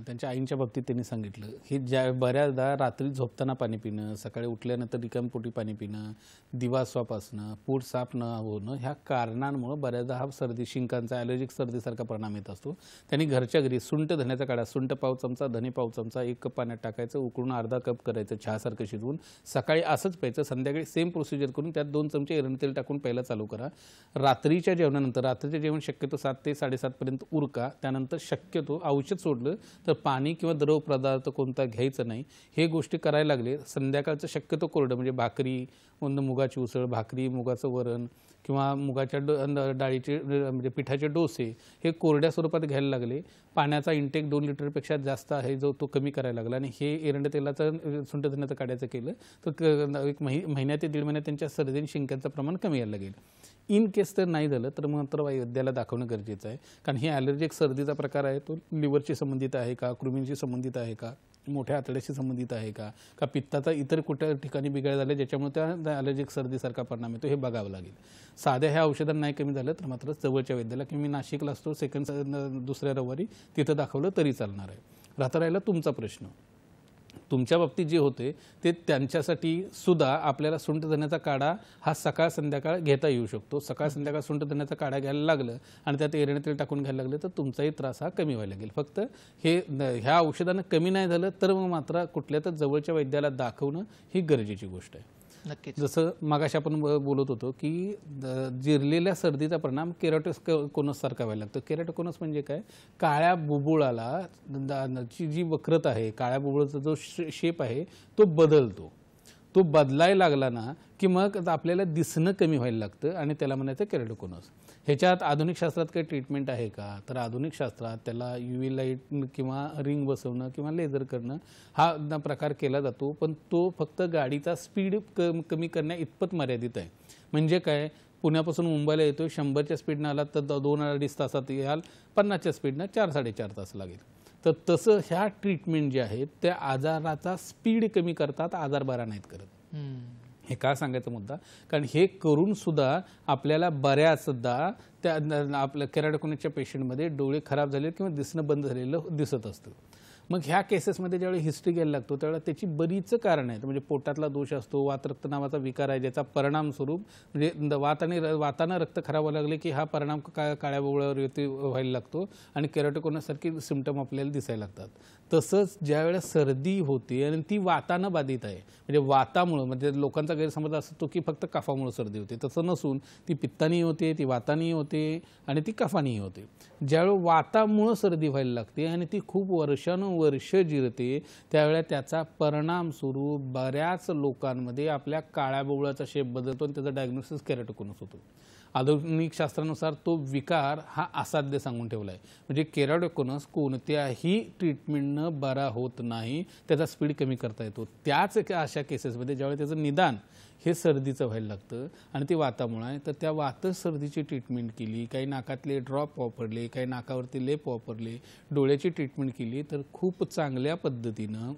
त्यांच्या आईंच्या बाबतीत त्यांनी सांगितलं हे बऱ्याचदा रात्री झोपताना पाणी पिणं, सकाळी उठल्यानंतर रिकामपोटी पाणी पिणं, दिवा स्वाप असणं, पोट साफ न होणं ह्या कारणांमुळे बऱ्याचदा हा सर्दी शिंकांचा ॲलर्जिक सर्दीसारखा परिणाम येत असतो. त्यांनी घरच्या घरी सुंठ धण्याचा काढा, सुंठ पाव चमचा, धने पाव चमचा 1 कप पाण्यात टाकायचं, उकळून अर्धा कप करायचं चहासारखं शिजवून, सकाळी असंच प्यायचं, संध्याकाळी सेम प्रोसिजर करून त्यात 2 चमचे एरंड तेल टाकून प्यायला चालू करा. रात्रीच्या जेवणानंतर, रात्रीचे जेवण शक्यतो 7 ते 7:30 पर्यंत उरका. त्यानंतर शक्यतो औषध सोडलं तर पाणी किंवा द्रव पदार्थ कोणता घ्यायचं नाही. हे गोष्टी करायला लागले. संध्याकाळचं शक्यतो कोरडं म्हणजे भाकरी, मुगाची उसळ, भाकरी, मुगाचं वरण किंवा मुगाच्या डाळीचे म्हणजे पिठाचे डोसे हे कोरड्या स्वरूपात घ्यायला लागले. पाण्याचा इंटेक 2 लिटरपेक्षा जास्त आहे जो तो कमी करायला लागला आणि हे एरंड तेलाचं सुंठ धण्याचं काढायचं केलं तर 1 महिन्यात ते 1.5 महिन्यात त्यांच्या सर्दी आणि शिंक्यांचं प्रमाण कमी यायला लागेल. इन केस तर नाही झालं तर मग वैद्याला दाखवणं गरजेचं आहे, कारण ही ॲलर्जिक सर्दीचा प्रकार आहे तो लिव्हरशी संबंधित आहे का, कृमींशी संबंधित आहे का, मोठ्या आतड्याशी संबंधित आहे का पित्ताचा इतर कुठल्या ठिकाणी बिघाड झाले ज्याच्यामुळे त्या ॲलर्जिक सर्दीसारखा परिणाम येतो हे बघावं लागेल. साध्या ह्या औषधांना नाही कमी झालं तर मात्र जवळच्या वैद्याला, किंवा मी नाशिकला असतो दुसऱ्या रविवारी तिथं दाखवलं तरी चालणार आहे. राहता राहिला तुमचा प्रश्न, तुमच्या बाबतीत जे होते ते त्यांच्यासाठी सुद्धा आपल्याला सुंठ धण्याचा काढा हा सकाळ संध्याकाळ घेता येऊ शकतो. सकाळ संध्याकाळ सुंठ धण्याचा काढा घ्यायला लागलं आणि त्यात एरंड तेल टाकून घ्यायला लागलं तर तुमचाही त्रास हा कमी व्हायला लागेल. फक्त ह्या औषधानं कमी नाही झालं तर मग मात्र कुठल्या तर जवळच्या वैद्याला दाखवणं ही गरजेची गोष्ट आहे. नक्कीच. जसं मागाशी आपण बोलत होतो की जिरलेल्या सर्दीचा परिणाम केराटोकोनस सारखा व्हायला लागतो. केराटोकोनस म्हणजे काय, काळ्या बुबुळाला जी वक्रता आहे, काळ्या बुबुळाचा जो शेप आहे तो बदलतो. तो बदलायला लागला ना की मग आपल्याला दिसणं कमी व्हायला लागतं आणि त्याला म्हणायचं केराटोकोनस. ह्याच्यात आधुनिक शास्त्रात काही ट्रीटमेंट आहे का, तर आधुनिक शास्त्रात त्याला UV लाईट किंवा रिंग बसवणं किंवा लेझर करणं हा प्रकार केला जातो, पण तो फक्त गाडीचा स्पीड कमी करण्या इतपत मर्यादित आहे. म्हणजे काय, पुण्यापासून मुंबईला येतो 100च्या स्पीडनं आला तर 2-2.5 तासात याल, 50च्या स्पीडनं 4-4.5 तास लागेल. तर तसं ह्या ट्रीटमेंट जे आहेत त्या आजाराचा स्पीड कमी करतात, आजार बरा नाहीत करत. हे का सांगायचा मुद्दा, कारण हे करून सुद्धा आपल्याला बऱ्याचदा त्या आपल्या केराटोकोनसच्या पेशंटमध्ये डोळे खराब झाले किंवा दिसणं बंद झालेलं दिसत असतं. मग ह्या केसेसमध्ये ज्यावेळी हिस्ट्री घ्यायला लागतो त्यावेळेला त्याची बरीच कारणं आहेत. म्हणजे पोटातला दोष असतो, वातरक्त नावाचा विकार आहे ज्याचा परिणाम स्वरूप म्हणजे वातानं रक्त खराब व्हायला लागले की हा परिणाम काळ्या बुबुळावर व्हायला लागतो आणि केराटोकोनससारखी सिम्पटम आपल्याला दिसायला लागतात. तसंच ज्यावेळेला सर्दी होते आणि ती वातानं बाधित आहे, म्हणजे वातामुळं, म्हणजे लोकांचा गैरसमज असतो की फक्त कफामुळे सर्दी होते, तसं नसून ती पित्तानी होते, ती वातानी होते आणि ती कफानी होते. ज्यावेळी वातामुळं सर्दी व्हायला लागते आणि ती खूप वर्षानुवर्ष जिरते त्यावेळेला त्याचा परिणाम स्वरूप बऱ्याच लोकांमध्ये आपल्या काळ्या बुबुळाचा शेप बदलतो आणि त्याचा डायग्नोसिस केराटोकोनस होतो. आधुनिक शास्त्रानुसार तो विकार हा असाध्य सांगून ठेवला आहे. म्हणजे केराटोकोनस कोणत्याही ट्रीटमेंटनं बरा होत नाही, त्याचा स्पीड कमी करता येतो. त्याच अशा केसेसमध्ये ज्यावेळी त्याचं निदान हे सर्दीचं व्हायला लागतं आणि ते वातामुळे आहे, तर त्या वात सर्दीची ट्रीटमेंट केली, काही नाकातले ड्रॉप वापरले, काही नाकावरती लेप वापरले, डोळ्याची ट्रीटमेंट केली तर खूप चांगल्या पद्धतीनं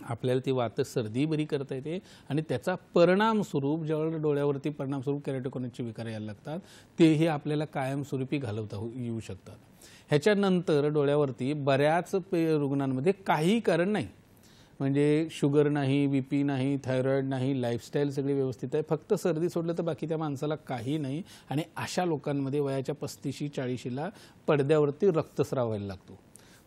आपल्याला ती वात सर्दी बरी करता येते आणि त्याचा परिणाम स्वरूप ज्यावेळेला डोळ्यावरती परिणाम स्वरूप केराटोकोनसचे विकार यायला लागतात तेही आपल्याला कायमस्वरूपी घालवता येऊ शकतात. ह्याच्यानंतर डोळ्यावरती बऱ्याच रुग्णांमध्ये काही कारण नाही, म्हणजे शुगर नाही, BP नाही, थायरॉईड नाही, लाईफस्टाईल सगळी व्यवस्थित आहे, फक्त सर्दी सोडलं तर बाकी त्या माणसाला काही नाही. आणि अशा लोकांमध्ये वयाच्या 35-40ला पडद्यावरती रक्तस्राव व्हायला लागतो.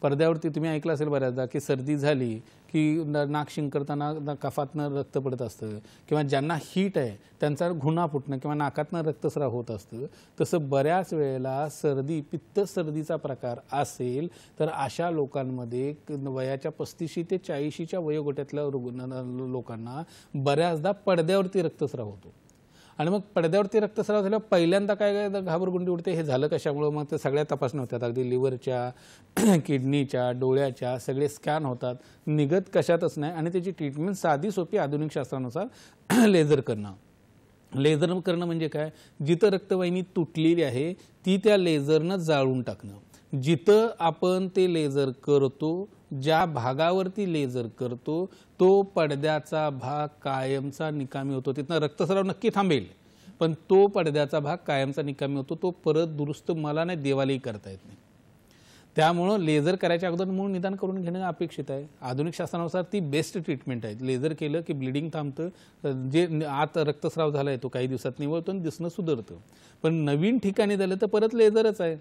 पडद्यावरती तुम्ही ऐकलं असेल बऱ्याचदा की सर्दी झाली की नाक शिंकताना कफातनं रक्त पडत असतं, किंवा ज्यांना हीट आहे त्यांचा घुणा फुटणं किंवा नाकातनं रक्तस्राव होत असतं. तसं बऱ्याच वेळेला सर्दी पित्त सर्दीचा प्रकार असेल तर अशा लोकांमध्ये वयाच्या 35 ते 40च्या वयोगटातल्या लोकांना बऱ्याचदा पडद्यावरती रक्तस्राव होतो. आणि मग पडद्यावरती रक्तस्राव झाल्यावर पहिल्यांदा काय घाबरगुंडी उडते, हे झालं कशामुळं, मग ते सगळ्या तपासण्या होतात, अगदी लिव्हरच्या, किडनीच्या, डोळ्याच्या सगळे स्कॅन होतात, निघत कशातच नाही. आणि त्याची ट्रीटमेंट साधी सोपी आधुनिक शास्त्रानुसार लेझर करणं. लेझर करणं म्हणजे काय, जिथं रक्तवाहिनी तुटलेली आहे ती त्या लेझरनं जाळून टाकणं. जिथं आपण ते लेझर करतो, ज्या भागावरती लेझर करतो तो पडद्याचा भाग कायमचा निकामी होतो. तिथनं रक्तस्राव नक्की थांबेल पण तो पडद्याचा भाग कायमचा निकामी होतो. तो परत दुरुस्त मला नाही, देवालाही करता येत नाही. त्यामुळं लेझर करायच्या अगोदर मूळ निदान करून घेणं अपेक्षित आहे. आधुनिक शास्त्रानुसार ती बेस्ट ट्रीटमेंट आहे. लेझर केलं की ब्लिडिंग थांबतं, जे आत रक्तस्राव झाला आहे तो काही दिवसात निवळतो आणि दिसणं सुधारतं. पण नवीन ठिकाणी झालं तर परत लेझरच आहे.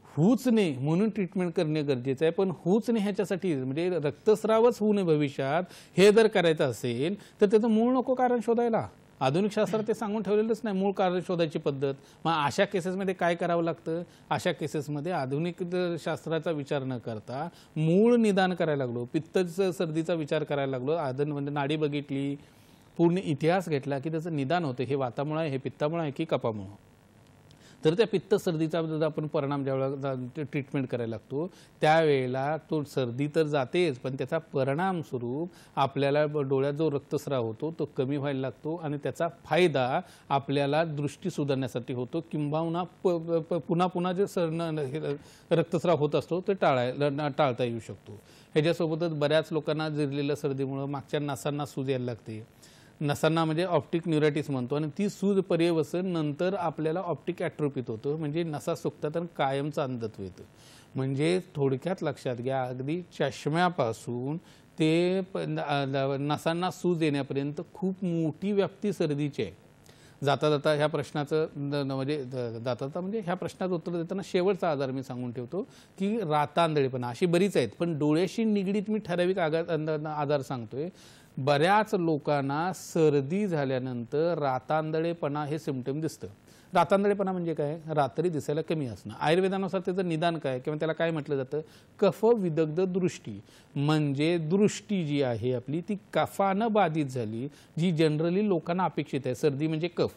होऊच नये म्हणून ट्रीटमेंट करणे गरजेचं आहे. पण होऊच नाही ह्याच्यासाठी म्हणजे रक्तस्रावच होऊ नये भविष्यात हे जर करायचं असेल तर त्याचं मूळ नको कारण शोधायला. आधुनिक शास्त्रात ते सांगून ठेवलेलंच नाही मूळ कारण शोधायची पद्धत. मग अशा केसेसमध्ये काय करावं लागतं? अशा केसेसमध्ये आधुनिक शास्त्राचा विचार न करता मूळ निदान करायला लागलो. पित्त सर्दीचा विचार करायला लागलो. म्हणजे नाडी बघितली, पूर्ण इतिहास घेतला की त्याचं निदान होतं. हे वातामुळे आहे, हे पित्तामुळे आहे की कफामुळे. तर त्या पित्त सर्दीचा आपण परिणाम ज्यावेळेला ट्रीटमेंट करायला लागतो त्यावेळेला तो सर्दी तर जातेच, पण त्याचा परिणाम स्वरूप आपल्याला डोळ्यात जो रक्तस्राव होतो तो कमी व्हायला लागतो आणि त्याचा फायदा आपल्याला दृष्टी सुधारण्यासाठी होतो. किंबहुना पुन्हा पुन्हा जे रक्तस्राव होत असतो ते टाळता येऊ शकतो. ह्याच्यासोबतच बऱ्याच लोकांना जिरलेल्या सर्दीमुळे मागच्या नसांना सूज यायला लागते. नसांना म्हणजे ऑप्टिक न्यूरायटिस म्हणतो आणि ती सूज पर्यवसन नंतर आपल्याला ऑप्टिक ॲट्रोपीत होतं, म्हणजे नसा सुकतात आणि कायमचं अंधत्व येतं. म्हणजे थोडक्यात लक्षात घ्या, अगदी चष्म्यापासून ते नसांना सूज येण्यापर्यंत खूप मोठी व्याप्ती सर्दीची आहे. जाता जाता ह्या प्रश्नाचं म्हणजे ह्या प्रश्नाचं उत्तर देताना शेवटचा आजार मी सांगून ठेवतो की रातांधळेपणा. अशी बरीच आहेत पण डोळ्याशी निगडीत मी ठराविक आजार सांगतोय. बऱ्याच लोकांना सर्दी झाल्यानंतर रातांधळेपणा हे सिम्पटम दिसतं. रातांधळेपणा म्हणजे काय? रात्री दिसायला कमी असणं. आयुर्वेदानुसार त्याचं निदान काय किंवा त्याला काय म्हटलं जातं? कफ विदग्ध दृष्टी. म्हणजे दृष्टी जी आहे आपली ती कफानं बाधित झाली, जी जनरली लोकांना अपेक्षित आहे. सर्दी म्हणजे कफ,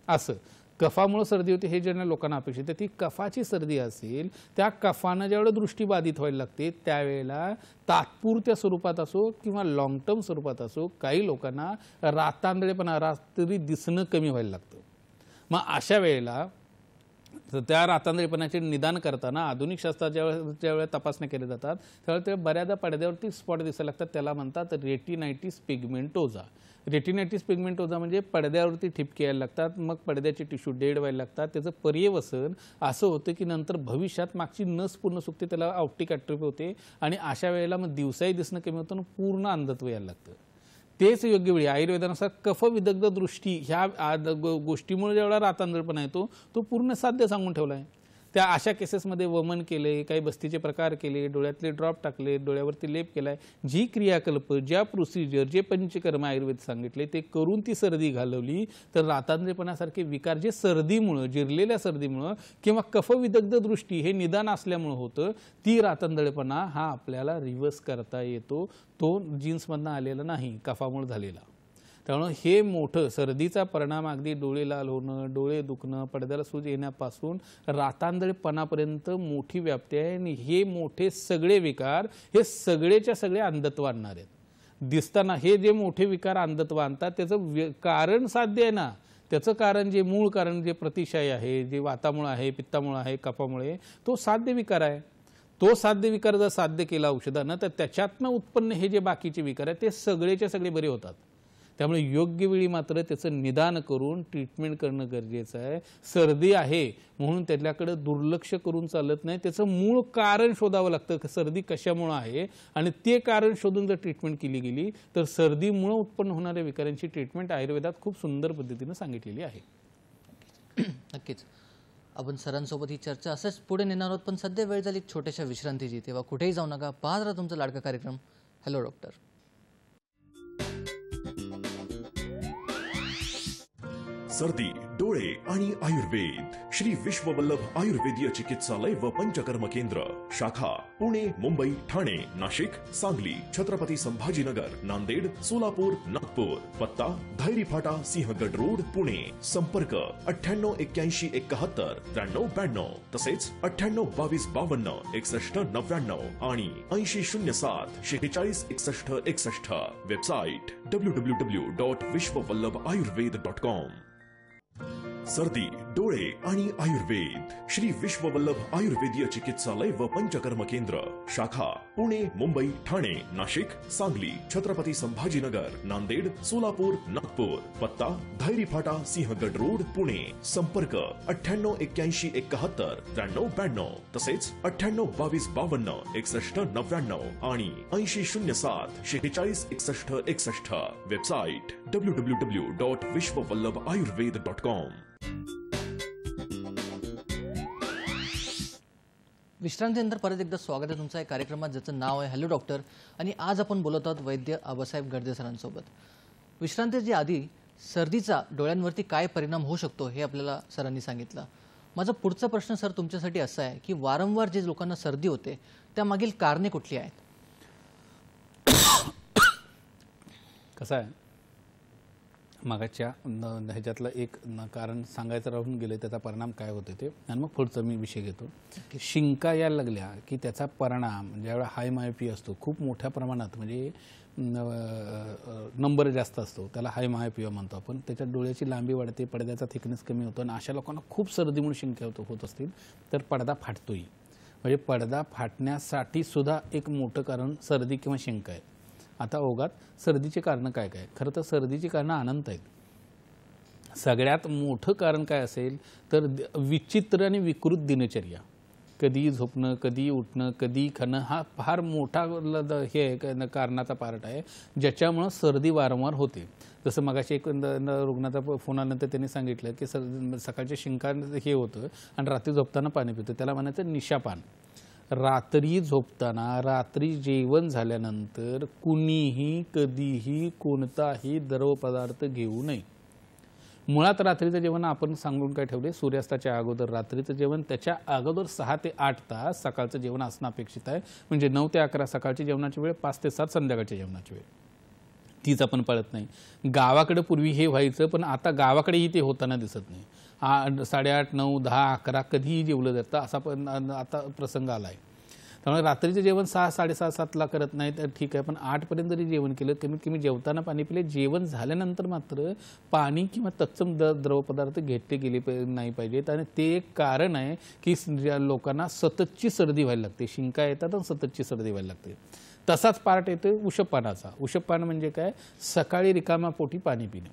असं कफामुळे सर्दी होते हे जनरल लोकांना अपेक्षित आहे. ती कफाची सर्दी असेल, त्या कफानं ज्यावेळेला दृष्टी बाधित व्हायला लागते त्यावेळेला तात्पुरत्या स्वरूपात असो किंवा लॉंग टर्म स्वरूपात असो काही लोकांना रातांधळेपणा, रात्री दिसणं कमी व्हायला लागतं. मग अशा वेळेला त्या रातांधळेपणाचे निदान करताना आधुनिक शास्त्रात ज्यावेळेला तपासण्या केल्या जातात त्यावेळेला ते बऱ्याचदा पडद्यावरती स्पॉट दिसायला लागतात. त्याला म्हणतात रेटिनायटिस पिगमेंटोजा. रेटिनायटिस पिगमेंटोजा म्हणजे पडद्यावरती ठिपके यायला लागतात, मग पडद्याचे टिश्यू डेड व्हायला लागतात. त्याचं पर्यवसन असं होतं की नंतर भविष्यात मागची नस पूर्ण सुकते, त्याला ऑप्टिक ॲट्रोफी होते आणि अशा वेळेला मग दिवसाही दिसणं कमी होतं आणि पूर्ण अंधत्व यायला लागतं. तेच योग्य वेळी आयुर्वेदानुसार कफ विदग्ध दृष्टी ह्या गोष्टीमुळे जेवढा रातांधळपणा येतो तो पूर्ण साध्य सांगून ठेवला आहे. त्या अशा केसेसमध्ये वमन केले, काही बस्तीचे प्रकार केले, डोळ्यातले ड्रॉप टाकले, डोळ्यावरती लेप केलाय, जी क्रियाकल्प, ज्या प्रोसिजर, जे पंचकर्म आयुर्वेद सांगितले ते करून ती सर्दी घालवली तर रातांधळेपणासारखे विकार जे सर्दीमुळं, जिरलेल्या सर्दीमुळं किंवा कफविदग्ध दृष्टी हे निदान असल्यामुळं होतं, ती रातांधळेपणा हा आपल्याला रिव्हर्स करता येतो. तो जीन्समधनं आलेला नाही, कफामुळे झालेला. त्यामुळे हे मोठं सर्दीचा परिणाम अगदी डोळे लाल होणं, डोळे दुखणं, पडद्याला सूज येण्यापासून रातांधळेपणापर्यंत मोठी व्याप्ती आहे आणि हे मोठे सगळे विकार हे सगळेच्या सगळे अंधत्व आणणार आहेत. दिसताना हे जे मोठे विकार अंधत्व आणतात त्याचं कारण साध्य आहे ना. त्याचं कारण जे मूळ कारण जे प्रतिशायी आहे, जे वातामुळे आहे, पित्तामुळे आहे, कफामुळे, तो साध्य विकार आहे. तो साध्य विकार जर साध्य केला औषधानं तर त्याच्यातनं उत्पन्न हे जे बाकीचे विकार आहेत ते सगळेच्या सगळे बरे होतात. त्यामुळे योग्य वेळी मात्र त्याचं निदान करून ट्रीटमेंट करणं गरजेचं आहे. सर्दी आहे म्हणून त्याच्याकडे दुर्लक्ष करून चालत नाही, त्याचं मूळ कारण शोधावं लागतं की सर्दी कशामुळे आहे आणि ते कारण शोधून जर ट्रीटमेंट केली गेली तर सर्दीमुळे उत्पन्न होणाऱ्या विकारांची ट्रीटमेंट आयुर्वेदात खूप सुंदर पद्धतीने सांगितलेली आहे. नक्कीच आपण सरांसोबत ही चर्चा असंच पुढे नेणार आहोत, पण सध्या वेळ झाली छोट्याशा विश्रांतीची. तेव्हा कुठेही जाऊ नका, पाहत राहा तुमचा लाडका कार्यक्रम हॅलो डॉक्टर. सर्दी, डोळे आणि आयुर्वेद श्री विश्ववल्लभ आयुर्वेदीय चिकित्सालय व पंचकर्म केंद्र, शाखा पुणे, मुंबई, ठाणे, नाशिक, सांगली, छत्रपती संभाजीनगर, नांदेड, सोलापूर, नागपूर. पत्ता धैरी फाटा, सिंहगड रोड, पुणे. संपर्क 98 81 71 93 92 तसेच 98 22 52 61 99 आणि 80 07 46 61 61. Website www.vishwavallabhayurved.com. सर्दी, डोळे आणि आयुर्वेद श्री विश्ववल्लभ आयुर्वेदीय चिकित्सालय व पंचकर्म केंद्र, शाखा पुणे, मुंबई, ठाणे, नाशिक, सांगली, छत्रपती संभाजीनगर, नांदेड, सोलापूर, नागपूर. पत्ता धायरी फाटा, सिंहगड रोड, पुणे. संपर्क 988171 9392 तसेच 982252 6199 आणि 8007 4661 61. Website www.vishwavallabhayurved.com. विश्रांतीनंतर परत एकदा स्वागत आहे तुमचं या कार्यक्रमात, ज्याचं नाव आहे हॅलो डॉक्टर. आणि आज आपण बोलत आहोत वैद्य आबासाहेब गडदे सरांसोबत. विश्रांतीच्या आधी सर्दीचा डोळ्यांवरती काय परिणाम होऊ शकतो हे आपल्याला सरांनी सांगितलं. माझा पुढचा प्रश्न सर तुमच्यासाठी असा आहे की वारंवार जे लोकांना सर्दी होते त्यामागील कारणे कुठली आहेत? कसं आहे, मागाच्या ह्याच्यातलं एक कारण सांगायचं राहून गेले, त्याचा परिणाम काय होते ते, आणि मग पुढचा मी विषय घेतो. शिंका यायला लागल्या की त्याचा परिणाम ज्यावेळेला हाय मायोपी असतो खूप मोठ्या प्रमाणात, म्हणजे नंबर जास्त असतो, त्याला हाय मायोपिया म्हणतो आपण. त्याच्यात डोळ्याची लांबी वाढते, पडद्याचा थिकनेस कमी होतो, आणि अशा लोकांना खूप सर्दीमुळे शिंका होत असतील तर पडदा फाटतोही. म्हणजे पडदा फाटण्यासाठी सुद्धा एक मोठं कारण सर्दी किंवा शिंका आहे. आता ओघात सर्दीची कारणं काय काय? खरं तर सर्दीची कारणं अनंत आहेत. सगळ्यात मोठं कारण काय असेल तर विचित्र आणि विकृत दिनचर्या. कधी झोपणं, कधी उठणं, कधी खाणं, हा फार मोठा हे कारणाचा पार्ट आहे ज्याच्यामुळं सर्दी वारंवार होते. जसं मगाशी एक रुग्णाचा फोन आल्यानंतर त्यांनी सांगितलं की सकाळच्या शिंका हे होतं आणि रात्री झोपताना पाणी पितं, त्याला म्हणायचं निशापान. रात्री झोपताना, रात्री जेवण झाल्यानंतर कुणीही कधीही कोणताही द्रव पदार्थ घेऊ नये. मुळात रात्रीचं जेवण आपण सांगून काय ठेवले, सूर्यास्ताच्या अगोदर रात्रीचं जेवण, त्याच्या अगोदर 6 ते 8 तास सकाळचं जेवण असणं अपेक्षित आहे. म्हणजे 9 ते 11 सकाळची जेवणाची वेळ, 5 ते 7 संध्याकाळच्या जेवणाची वेळ. तीच आपण पाळत नाही. गावाकडे पूर्वी हे व्हायचं, पण आता गावाकडेही ते होताना दिसत नाही. 8:30, 9, 10, 11 कधीही जेवलं जातं असा पण आता प्रसंग आला आहे. त्यामुळे रात्रीचं जेवण 6, 6:30, 7ला करत नाही तर ठीक आहे, पण 8पर्यंत जरी जेवण केलं, कमीत कमी जेवताना पाणी पिले. जेवण झाल्यानंतर मात्र पाणी किंवा तत्सम द्रवपदार्थ घेतले गेले नाही पाहिजेत. आणि ते एक कारण आहे की लोकांना सततची सर्दी व्हायला लागते, शिंका येतात आणि सततची सर्दी व्हायला लागते. तसाच पार्ट येतो उषपानाचा. उषपान म्हणजे काय? सकाळी रिकामा पोटी पाणी पिणे.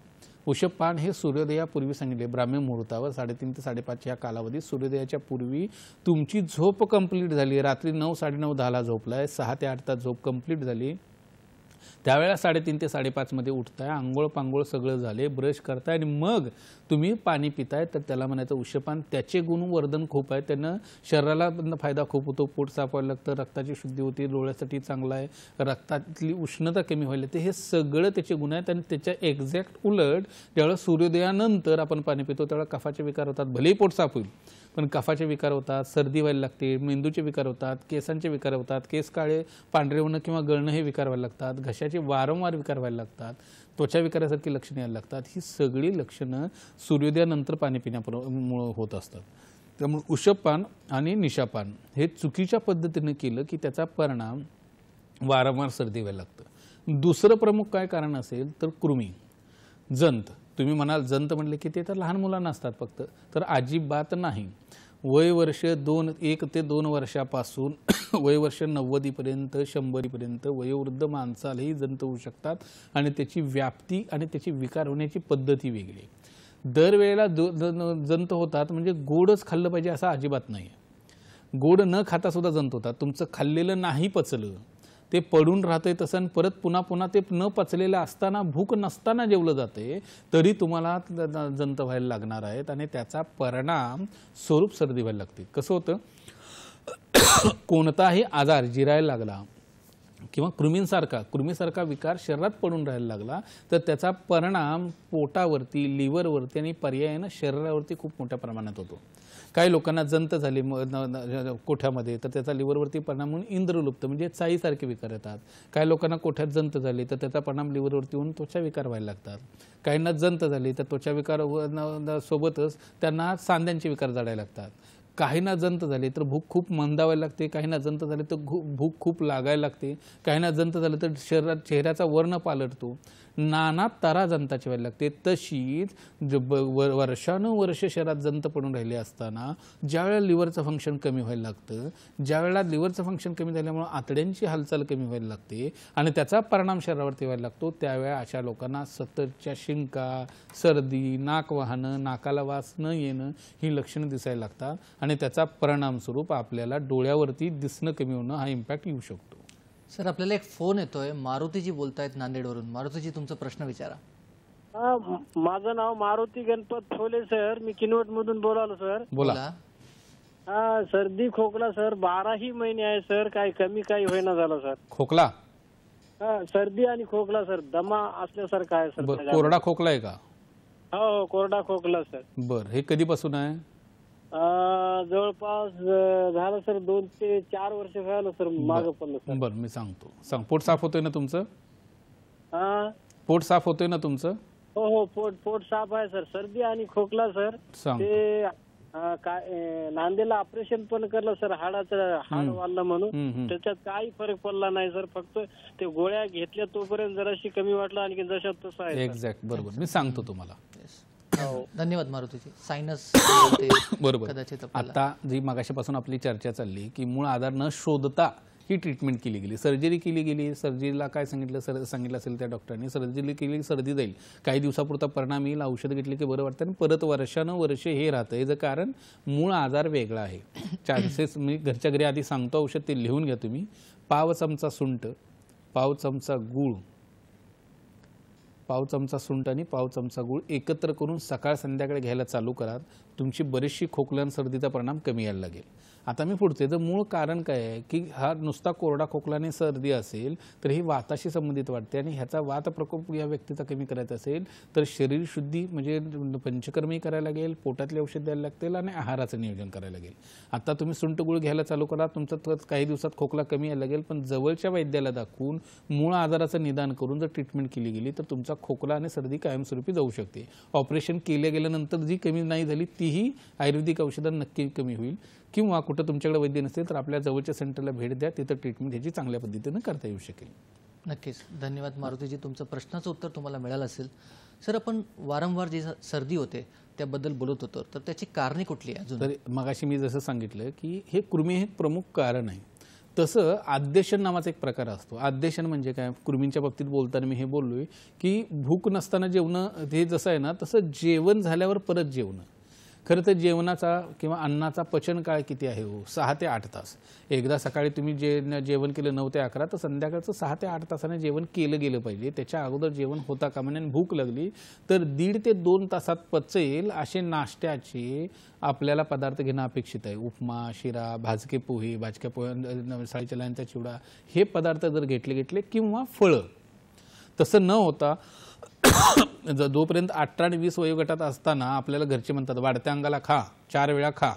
उषपान हे सूर्योदयापूर्वी सांगितले, ब्राह्मी मुहूर्तावर 3:30 ते 5:30 या कालावधीत सूर्योदयाच्या पूर्वी तुमची झोप कंप्लीट झाली. रात्री 9, 9:30, 10ला झोपलाय, 6 ते 8 तास झोप कंप्लीट झाली, त्यावेळेला 3:30 ते 5:30 मध्ये उठताय, आंघोळ पांघोळ सगळं झाले, ब्रश करताय आणि मग तुम्ही पाणी पिताय, तर त्याला म्हणायचं उषपान. त्याचे गुणवर्धन खूप आहे, त्यानं शरीराला फायदा खूप होतो. पोट साफ व्हायला लागतं, रक्ताची शुद्धी होती, डोळ्यासाठी चांगलं आहे, रक्तातली उष्णता कमी व्हायला लागते. हे सगळं त्याचे गुण आहेत. आणि त्याच्या एक्झॅक्ट उलट ज्यावेळेला सूर्योदयानंतर आपण पाणी पितो त्यावेळेला कफाचे विकार होतात. भलेही पोट साफ होईल पण कफाचे विकार होतात, सर्दी व्हायला लागते, मेंदूचे विकार होतात, केसांचे विकार होतात, केस काळे पांढरे होणं किंवा गळणं हे विकार व्हायला लागतात, घशाचे वारंवार विकार व्हायला लागतात, त्वचा विकारासारखी लक्षणं यायला लागतात. ही सगळी लक्षणं सूर्योदयानंतर पाणी पिण्यामुळे होत असतात. त्यामुळे उषपान आणि निशापान हे चुकीच्या पद्धतीने केलं की त्याचा परिणाम वारंवार सर्दी व्हायला लागतं. दुसरं प्रमुख काय कारण असेल तर कृमी, जंत. तुम्ही म्हणाल जंत म्हणले की ते तर लहान मुलांना असतात फक्त, तर अजिबात नाही. वय वर्ष 1 ते 2 वर्षापासून वय वर्ष 90पर्यंत 100पर्यंत वयोवृद्ध माणसालाही जंत होऊ शकतात. आणि त्याची व्याप्ती आणि त्याची विकार होण्याची पद्धती वेगळी. दरवेळेला जंत होतात म्हणजे गोडच खाल्लं पाहिजे असं अजिबात नाही. गोड न खाता सुद्धा जंत होतात. तुमचं खाल्लेलं नाही पचलं, ते पडून राहतंय तसं, आणि परत पुन्हा पुन्हा ते न पचलेलं असताना, भूक नसताना जेवलं जाते, तरी तुम्हाला जंत व्हायला लागणार आहेत. आणि त्याचा परिणाम स्वरूप सर्दी व्हायला लागते. कसं होतं, कोणताही आजार जिरायला लागला किंवा कृमीसारखा विकार शरीरात पडून राहायला लागला तर त्याचा परिणाम पोटावरती, लिव्हरवरती आणि पर्यायानं शरीरावरती खूप मोठ्या प्रमाणात होतो. काही लोकांना जंत झाली कोठ्यामध्ये तर त्याचा लिव्हरवरती परिणाम होऊन इंद्रलुप्त म्हणजे चाईसारखे विकार येतात. काही लोकांना कोठ्यात जंत झाली तर त्याचा परिणाम लिव्हरवरती होऊन त्वचा विकार व्हायला लागतात. काहींना जंत झाली तर त्वचा विकार सोबतच त्यांना सांध्यांचे विकार जाडायला लागतात. काहींना जंत झाली तर भूक खूप मंदावायला लागते, काहींना जंत झाली तर भूक खूप लागायला लागते, काहींना जंत झालं तर चेहऱ्याचा वर्ण पालटतो, नाना तरा जंताची व्हायला लागते. तशीच वर्षानुवर्ष शरीरात जंत पडून राहिले असताना ज्यावेळेला लिव्हरचं फंक्शन कमी व्हायला लागतं, ज्यावेळेला लिव्हरचं फंक्शन कमी झाल्यामुळे आतड्यांची हालचाल कमी व्हायला लागते आणि त्याचा परिणाम शरीरावरती व्हायला लागतो, त्यावेळेला अशा लोकांना सततच्या शिंका, सर्दी, नाक वाहणं, नाकाला वास न येणं ही लक्षणं दिसायला लागतात आणि त्याचा परिणाम स्वरूप आपल्याला डोळ्यावरती दिसणं कमी होणं हा इम्पॅक्ट येऊ शकतो. सर आपल्याला एक फोन येतोय, मारुतीजी बोलतायत नांदेडवरून. मारुतीजी तुमचा प्रश्न विचारा. माझं नाव मारुती गणपत ठोले सर, मी किनवट मधून बोलालो सर. बोला. सर्दी खोकला सर 12ही महिने आहे सर, काही कमी काही होईना झालं सर. खोकला? सर्दी आणि खोकला सर, दमा असल्यासारखा आहे सर. कोरडा खोकला आहे का? हो कोरडा खोकला सर. बर, हे कधीपासून आहे? जवळपास झालं सर 2 ते 4 वर्ष झालं सर, मागं पडलं सर. बर, मी सांगतो. पोट साफ होतोय ना तुमचं? पोट साफ होतोय ना तुमचं? हो हो, पोट साफ आहे सर. सर्दी आणि खोकला सर, ते काय नांदेला ऑपरेशन पण केलं सर, हाडाचं हाड वाढलं म्हणून. त्याच्यात काही फरक पडला नाही सर, फक्त ते गोळ्या घेतल्या तोपर्यंत जराशी कमी वाटलं, आणखी जशा तसं आहे. एक्झॅक्ट, बरोबर, मी सांगतो तुम्हाला. धन्यवाद मारुतीजी. सायनस बरोबर. कदाचित आता जी मगाशीपासून आपली चर्चा चालली की मूळ आधार न शोधता ही ट्रीटमेंट केली गेली, सर्जरी केली गेली. सर्जरीला काय सांगितलं असेल त्या डॉक्टरांनी, सर्जरी केली सर्दी जाईल, काही दिवसापुरता परिणाम येईल, औषध घेतली की बरं वाटतं आणि परत वर्षानुवर्षे हे राहतं. याचं कारण मूळ आजार वेगळा आहे. चान्सेस मी घरच्या घरी आधी सांगतो, औषध ते लिहून घ्या तुम्ही. पाव चमचा सुंठ, पाव चमचा गूळ, पाव चमचा सुंठ आणि पाव चमचा गूळ एकत्र करून सकाळ संध्याकाळी घ्यायला चालू करा. तुमची बरीचशी खोकला आणि सर्दीचा परिणाम कमी यायला लागेल. आता मी पुढचे जर मूळ कारण काय आहे की हा नुसता कोरडा खोकलाने सर्दी असेल तर ही वाताशी संबंधित वाटते आणि ह्याचा वात प्रकोप या व्यक्तीचा कमी करायचा असेल तर शरीर शुद्धी म्हणजे पंचकर्मही करायला लागेल, पोटातले औषध द्यायला लागतील आणि आहाराचं नियोजन करायला लागेल. आता तुम्ही सुंठ गुळ घ्यायला चालू करा, तुमचा काही दिवसात खोकला कमी यायला लागेल. पण जवळच्या वैद्याला दाखवून मूळ आजाराचं निदान करून जर ट्रीटमेंट केली गेली तर तुमचा खोकला आणि सर्दी कायमस्वरूपी जाऊ शकते. ऑपरेशन गेल्यानंतर जी कमी नाही झाली तीही आयुर्वेदिक औषधांना नक्की कमी होईल. किंवा कुठं तुमच्याकडे वैद्य नसेल तर आपल्या जवळच्या सेंटरला भेट द्या, तिथं ट्रीटमेंट ह्याची चांगल्या पद्धतीनं करता येऊ शकेल. नक्कीच. धन्यवाद मारुतीजी. तुमचं प्रश्नाचं उत्तर तुम्हाला मिळालं असेल. सर आपण वारंवार जी सर्दी होते त्याबद्दल बोलत होतो, तर त्याची कारणे कुठली आहे अजून? तर मगाशी मी जसं सांगितलं की हे कृमी हे प्रमुख कारण आहे. तसं आद्यशन नावाचा एक प्रकार असतो. आद्यशन म्हणजे काय? कृमींच्या बाबतीत बोलताना मी हे बोललोय की भूक नसताना जेवणं हे जसं आहे ना तसं जेवण झाल्यावर परत जेवणं. खरं तर जेवणाचा किंवा अन्नाचा पचन काळ किती आहे हो? 6 ते 8 तास. एकदा सकाळी तुम्ही जेवण केलं 9 ते 11 तर संध्याकाळचं 6 ते 8 तासाने जेवण केलं गेलं पाहिजे. त्याच्या अगोदर जेवण होता का म्हणजे भूक लागली तर 1.5 ते 2 तासात पचेल असे नाश्त्याचे आपल्याला पदार्थ घेणं अपेक्षित आहे. उपमा, शिरा, भाजके पोहे, भाजक्या पोहे, साळीच्या लाईनचा चिवडा हे पदार्थ जर घेतले किंवा फळं. तसं न होता जोपर्यंत 18 आणि 20 वयोगटात असताना आपल्याला घरचे म्हणतात वाढत्या अंगाला खा, 4 वेळा खा,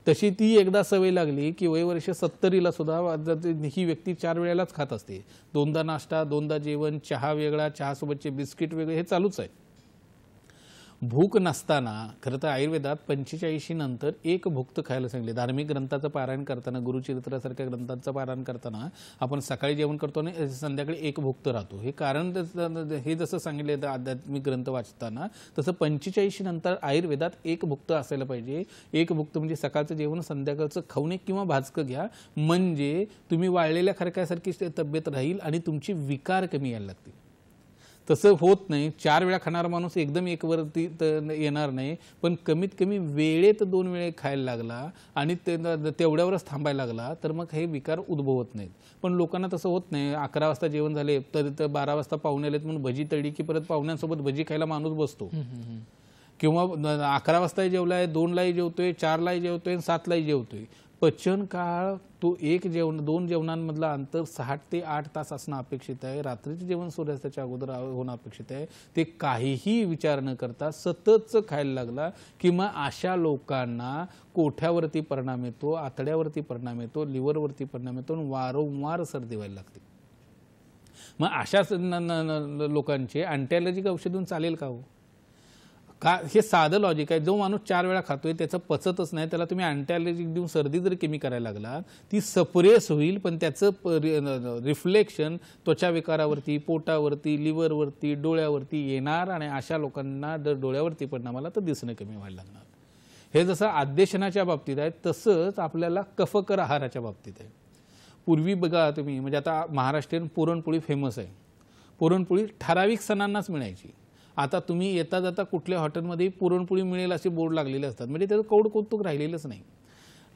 तशी ती एकदा सवय लागली की वयवर्ष 70ला सुद्धा ही व्यक्ती 4 वेळेलाच खात असते. 2दा नाश्ता, 2दा जेवण, चहा वेगळा, चहासोबतचे बिस्किट वेगळे, हे चालूच आहे. भूक नसताना खरं तर आयुर्वेदात 45 नंतर एक भुक्त खायला सांगितले. धार्मिक ग्रंथाचं पारायण करताना, गुरुचरित्रासारख्या ग्रंथांचं पारायण करताना आपण सकाळी जेवण करतो आणि संध्याकाळी एक भुक्त राहतो. हे कारण हे जसं सांगितलं आध्यात्मिक ग्रंथ वाचताना तसं 45 नंतर आयुर्वेदात एक भुक्त असायला पाहिजे. एक भुक्त म्हणजे सकाळचं जेवण, संध्याकाळचं खाऊन किंवा भाजकं घ्या, म्हणजे तुम्ही वाळलेल्या खरक्यासारखी तब्येत राहील आणि तुमची विकार कमी यायला लागतील. तसं होत नाही. 4 वेळा खाणारा माणूस एकदम एकवरती येणार नाही, पण कमीत कमी वेळेत 2 वेळे खायला लागला आणि तेवढ्यावरच थांबायला लागला तर मग हे विकार उद्भवत नाहीत. पण लोकांना तसं होत नाही. 11 वाजता जेवण झाले तर 12 वाजता पाहुणे आलेत म्हणून भजी तळली की परत पाहुण्यांसोबत भजी खायला माणूस बसतो. किंवा 11 वाजताही जेवलाय, 2लाही जेवतोय, 4लाही जेवतोय, 7लाही जेवतोय. पचन काळ तो 2 जेवणांमधला अंतर 6 ते 8 तास असणं अपेक्षित आहे. रात्रीचे जेवण सूर्यास्ताच्या अगोदर होणं अपेक्षित आहे. ते काहीही विचार न करता सततच खायला लागला किंवा अशा लोकांना कोठ्यावरती परिणाम येतो, आतड्यावरती परिणाम येतो, लिव्हरवरती परिणाम येतो आणि वारंवार सर्दी व्हायला लागते. मग अशा लोकांचे अँटी ॲलर्जिक औषधून चालेल का हो? का हे साधं लॉजिक आहे. जो माणूस 4 वेळा खातोय त्याचं पचतच नाही, त्याला तुम्ही अँटी ॲलर्जिक देऊन सर्दी जर कमी करायला लागला ती सप्रेस होईल, पण त्याचं रिफ्लेक्शन त्वचा विकारावरती, पोटावरती, लिव्हरवरती, डोळ्यावरती येणार आणि अशा लोकांना जर डोळ्यावरती परिणाम आला तर दिसणं कमी व्हायला लागणार. हे जसं आद्यशनाच्या बाबतीत आहे तसंच आपल्याला कफकर आहाराच्या बाबतीत आहे. पूर्वी बघा तुम्ही, म्हणजे आता महाराष्ट्रीयन पुरणपोळी फेमस आहे. पुरणपोळी ठराविक सणांनाच मिळायची. आता तुम्ही येता जाता कुठल्या हॉटेलमध्ये पुरणपोळी मिळेल असे बोर्ड लागलेले असतात, म्हणजे त्याचं कौतुक राहिलेलंच नाही.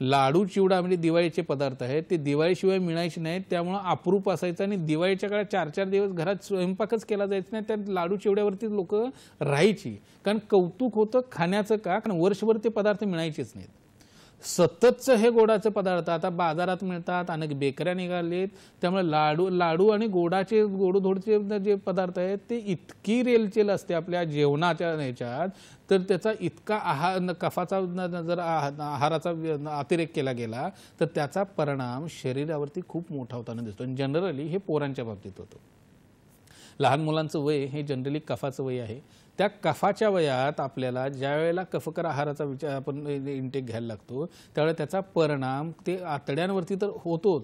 लाडू चिवडा म्हणजे दिवाळीचे पदार्थ आहेत, ते दिवाळीशिवाय मिळायचे नाहीत, त्यामुळं अप्रूप असायचं आणि दिवाळीच्या काळात 4-4 दिवस घरात स्वयंपाकच केला जायचा नाही. त्या लाडू चिवड्यावरती लोक राहायची, कारण कौतुक होतं खाण्याचं. का? कारण वर्षभर ते पदार्थ मिळायचेच नाहीत. सततचं हे गोडाचे पदार्थ आता बाजारात मिळतात, अनेक बेकऱ्या निघालेत, त्यामुळे लाडू आणि गोडधोडचे जे पदार्थ आहेत ते इतकी रेलचेल असते आपल्या जेवणाच्या ह्याच्यात, तर त्याचा इतका कफाचा जर आहाराचा अतिरेक केला गेला तर त्याचा परिणाम शरीरावरती खूप मोठा होताना दिसतो. जनरली हे पोरांच्या बाबतीत होतं. लहान मुलांचं वय हे जनरली कफाचं वय आहे. त्या कफाच्या वयात आपल्याला ज्या वेळेला कफकर आहाराचा विचार आपण इंटेक घ्यायला लागतो त्यावेळेला त्याचा परिणाम ते आतड्यांवरती तर होतोच,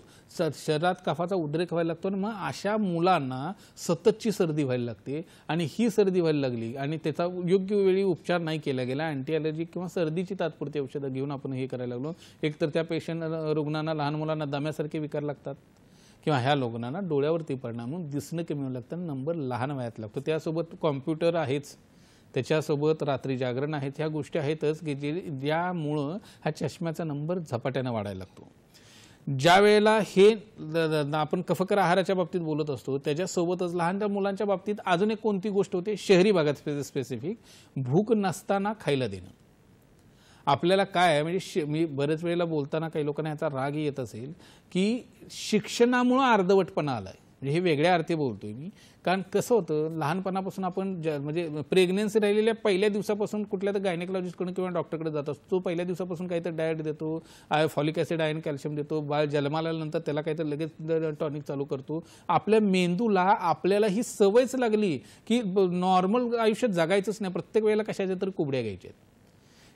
शरीरात कफाचा उद्रेक व्हायला लागतो. मग अशा मुलांना सततची सर्दी व्हायला लागते आणि ही सर्दी व्हायला लागली आणि त्याचा योग्य वेळी उपचार नाही केला गेला, अँटी ॲलर्जिक किंवा सर्दीची तात्पुरती औषधं घेऊन आपण हे करायला लागलो, एकतर त्या रुग्णांना, लहान मुलांना दम्यासारखे विकार लागतात किंवा ह्या लोकांना डोळ्यावरती परिणाम होऊन दिसणं कमी होऊ लागतं, नंबर लहान वयात लागतो. त्यासोबत कॉम्प्युटर आहेच, त्याच्यासोबत रात्री जागरण आहेत, ह्या गोष्टी आहेतच की ज्यामुळं हा चष्म्याचा नंबर झपाट्यानं वाढायला लागतो. ज्या वेळेला हे आपण कफकर आहाराच्या बाबतीत बोलत असतो त्याच्यासोबतच लहानच्या मुलांच्या बाबतीत अजून एक कोणती गोष्ट होते, शहरी भागात स्पेसिफिक, भूक नसताना खायला देणं. आपल्याला काय आहे, म्हणजे मी बरेच वेळेला बोलताना काही लोकांना याचा राग येत असेल की शिक्षणामुळं अर्धवटपणा आलाय. म्हणजे हे वेगळ्या अर्थी बोलतोय मी, कारण कसं होतं लहानपणापासून आपण म्हणजे प्रेग्नेन्सी राहिलेल्या पहिल्या दिवसापासून कुठल्या तर गायनेकॉलॉजिस्टकडून किंवा डॉक्टरकडे जात असतो. तो पहिल्या दिवसापासून काहीतरी डाएट देतो, फॉलिक ॲसिड, आयर्न, कॅल्शियम देतो. बाळ जन्माला आल्यानंतर त्याला काहीतरी लगेच टॉनिक चालू करतो. आपल्या मेंदूला आपल्याला ही सवयच लागली की नॉर्मल आयुष्यात जगायचंच नाही, प्रत्येक वेळेला कशाच्या तरी कुबड्या घ्यायच्या.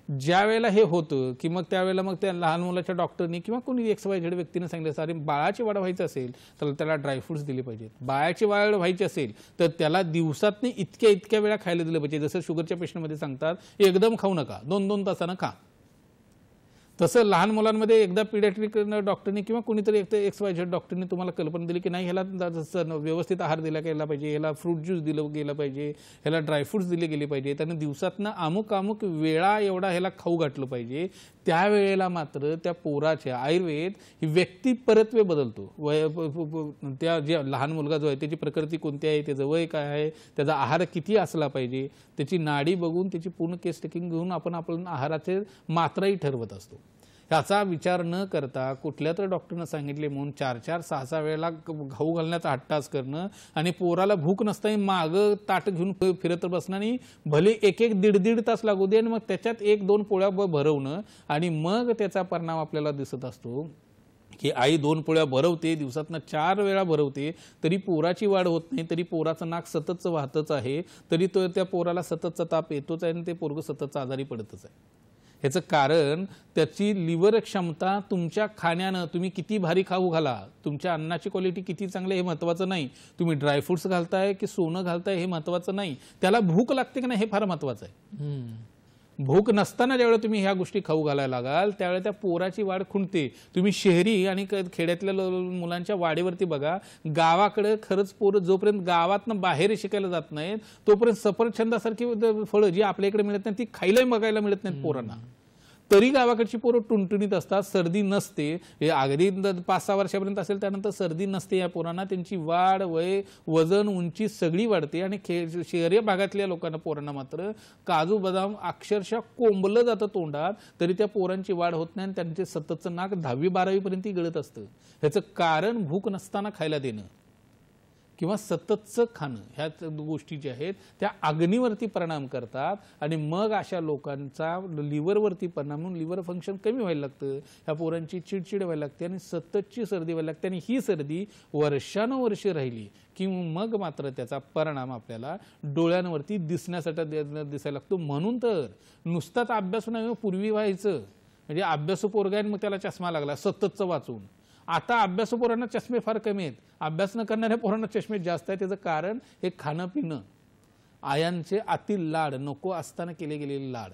ज्या वेळेला हे होतं की मग त्यावेळेला मग त्या लहान मुलाच्या डॉक्टरनी किंवा कोणी XYZ व्यक्तीने सांगितलं अरे बाळाची वाढ व्हायची असेल तर त्याला ड्रायफ्रुट्स दिले पाहिजेत, बाळाची वाढ व्हायची असेल तर त्याला दिवसातनी इतक्या वेळा खायला दिलं पाहिजे. जसं शुगरच्या पेशंटमध्ये सांगतात एकदम खाऊ नका, 2-2 तासानं खा, तसं लहान मुलांमध्ये एकदा पिडियाट्रिक डॉक्टरने किंवा कोणीतरी XYZ डॉक्टरने तुम्हाला कल्पना दिली की नाही ह्याला व्यवस्थित आहार दिला गेला पाहिजे, ह्याला फ्रूट ज्यूस दिलं गेलं पाहिजे, ह्याला ड्रायफ्रुट्स दिले गेले पाहिजे, त्याने दिवसातनं अमुक वेळा एवढा ह्याला खाऊ घातलं पाहिजे. त्यावेळेला मात्र त्या पोराच्या आयुर्वेद ही व्यक्ती परत्वे बदलतो. त्या जे लहान मुलगा जो आहे त्याची प्रकृती कोणती आहे, त्याचं वय काय आहे, त्याचा आहार किती असला पाहिजे, त्याची नाडी बघून त्याची पूर्ण केस टेकिंग घेऊन आपण आहाराचे मात्राही ठरवत असतो. ह्याचा विचार न करता कुठल्या तर डॉक्टरनं सांगितले म्हणून 4-4, 6-6 वेळेला खाऊ घालण्याचा हट्टास करणं आणि पोराला भूक नसताना मागं ताट घेऊन फिरत बसणं आणि भले 1-1, 1.5 तास लागू दे आणि मग त्याच्यात 1-2 पोळ्या भरवणं आणि मग त्याचा परिणाम आपल्याला दिसत असतो की आई 2 पोळ्या भरवते, दिवसातनं 4 वेळा भरवते, तरी पोराची वाढ होत नाही, तरी पोराचं नाक सततच वाहतच आहे, तरी तो त्या पोराला सततचा ताप येतोच आहे आणि ते पोरगं सततच आजारी पडतच आहे. ह्याचं कारण त्याची लिव्हर क्षमता तुमच्या खाण्यानं, तुम्ही किती भारी खाऊ घाला, तुमच्या अन्नाची क्वालिटी किती चांगली हे महत्त्वाचं नाही, तुम्ही ड्रायफ्रुट्स घालताय की सोनं घालताय हे महत्त्वाचं नाही, त्याला भूक लागते की नाही हे फार महत्त्वाचं आहे. भूक नसताना ज्यावेळेला तुम्ही ह्या गोष्टी खाऊ घालायला लागाल त्यावेळेला त्या पोराची वाढ खुंटते. तुम्ही शहरी आणि खेड्यातल्या मुलांच्या वाढीवरती बघा, गावाकडे खरंच पोरं जोपर्यंत गावातनं बाहेर शिकायला जात नाहीत तोपर्यंत सफरचंदासारखी फळं जी आपल्या इकडे मिळत नाही ती खायलाही बघायला मिळत नाहीत पोरांना, तरी गावाकडची पोरं टुणटुणीत असतात, सर्दी नसते. हे अगदी 5-6 वर्षापर्यंत असेल त्यानंतर सर्दी नसते या पोरांना, त्यांची वाढ, वय, वजन, उंची सगळी वाढते. आणि शहरी भागातल्या लोकांना, पोरांना मात्र काजू बदाम अक्षरशः कोंबलं जातं तोंडात, तरी त्या पोरांची वाढ होत नाही आणि त्यांचे सततचं नाक 10वी-12वी पर्यंत गळत असतं. ह्याचं कारण भूक नसताना खायला देणं. किंवा सततचं खाणं ह्या गोष्टी ज्या आहेत त्या अग्नीवरती परिणाम करतात आणि मग अशा लोकांचा लिव्हरवरती परिणाम होऊन लिव्हर फंक्शन कमी व्हायला लागतं, ह्या पोरांची चिडचिड व्हायला लागते आणि सततची सर्दी व्हायला लागते आणि ही सर्दी वर्षानुवर्षे राहिली की मग मात्र त्याचा परिणाम आपल्याला डोळ्यांवरती दिसायला लागतो. म्हणून तर नुसताच अभ्यास नाही, पूर्वी व्हायचं म्हणजे अभ्यासू पोरगा मग त्याला चष्मा लागला सततचं वाचून. आता अभ्यासू पोरांना चष्मे फार कमी आहेत, अभ्यास न करणाऱ्या पोरांना चष्मे जास्त आहेत. त्याचं कारण हे खाणं पिणं, आयांचे अति लाड, नको असताना केले गेलेले लाड,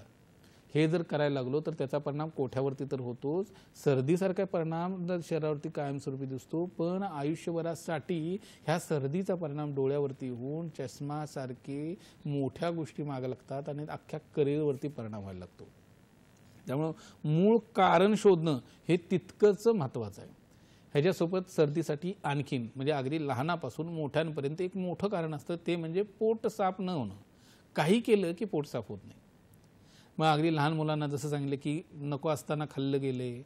हे जर करायला लागलो तर त्याचा परिणाम कोठ्यावरती तर होतोच. सर्दीसारखा परिणाम जर शरीरावरती कायमस्वरूपी दिसतो, पण आयुष्यभरासाठी ह्या सर्दीचा परिणाम डोळ्यावरती होऊन चष्मासारखे मोठ्या गोष्टी मागे लागतात आणि अख्ख्या करिअरवरती परिणाम व्हायला लागतो. त्यामुळं मूळ कारण शोधणं हे तितकंच महत्त्वाचं आहे. ह्याच्यासोबत सर्दीसाठी आणखीन म्हणजे अगदी लहानापासून मोठ्यांपर्यंत एक मोठं कारण असतं, ते म्हणजे पोट साफ न होणं. काही केलं की पोट साफ होत नाही. मग अगदी लहान मुलांना जसं सांगितलं की नको असताना खाल्लं गेले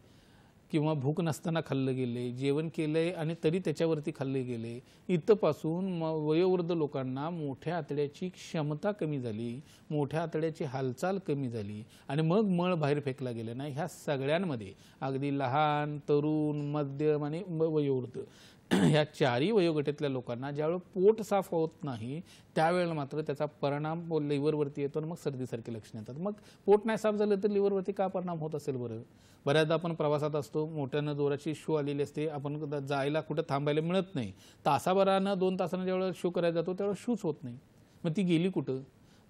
किंवा भूक नसताना खाल्लं गेले, जेवण केलंय आणि तरी त्याच्यावरती खाल्ले गेले, इथपासून वयोवृद्ध लोकांना मोठ्या आतड्याची क्षमता कमी झाली, मोठ्या आतड्याची हालचाल कमी झाली आणि मग मळ बाहेर फेकला गेला नाही. ह्या सगळ्यांमध्ये अगदी लहान, तरुण, मध्यम आणि वयोवृद्ध ह्या चारही वयोगटातल्या लोकांना ज्यावेळेस पोट साफ होत नाही त्यावेळेला मात्र त्याचा परिणाम लिव्हरवरती येतो आणि मग सर्दीसारखे लक्षणं येतात. मग पोट नाही साफ झालं तर लिव्हरवरती का परिणाम होत असेल बरं? बऱ्याचदा आपण प्रवासात असतो, मोठ्यानं जोराची शो आलेली असते, आपण जायला कुठं थांबायला मिळत नाही, तासाभरानं 2 तासानं ज्यावेळेस शो करायला जातो त्यावेळेस शूच होत नाही. मग ती गेली कुठं?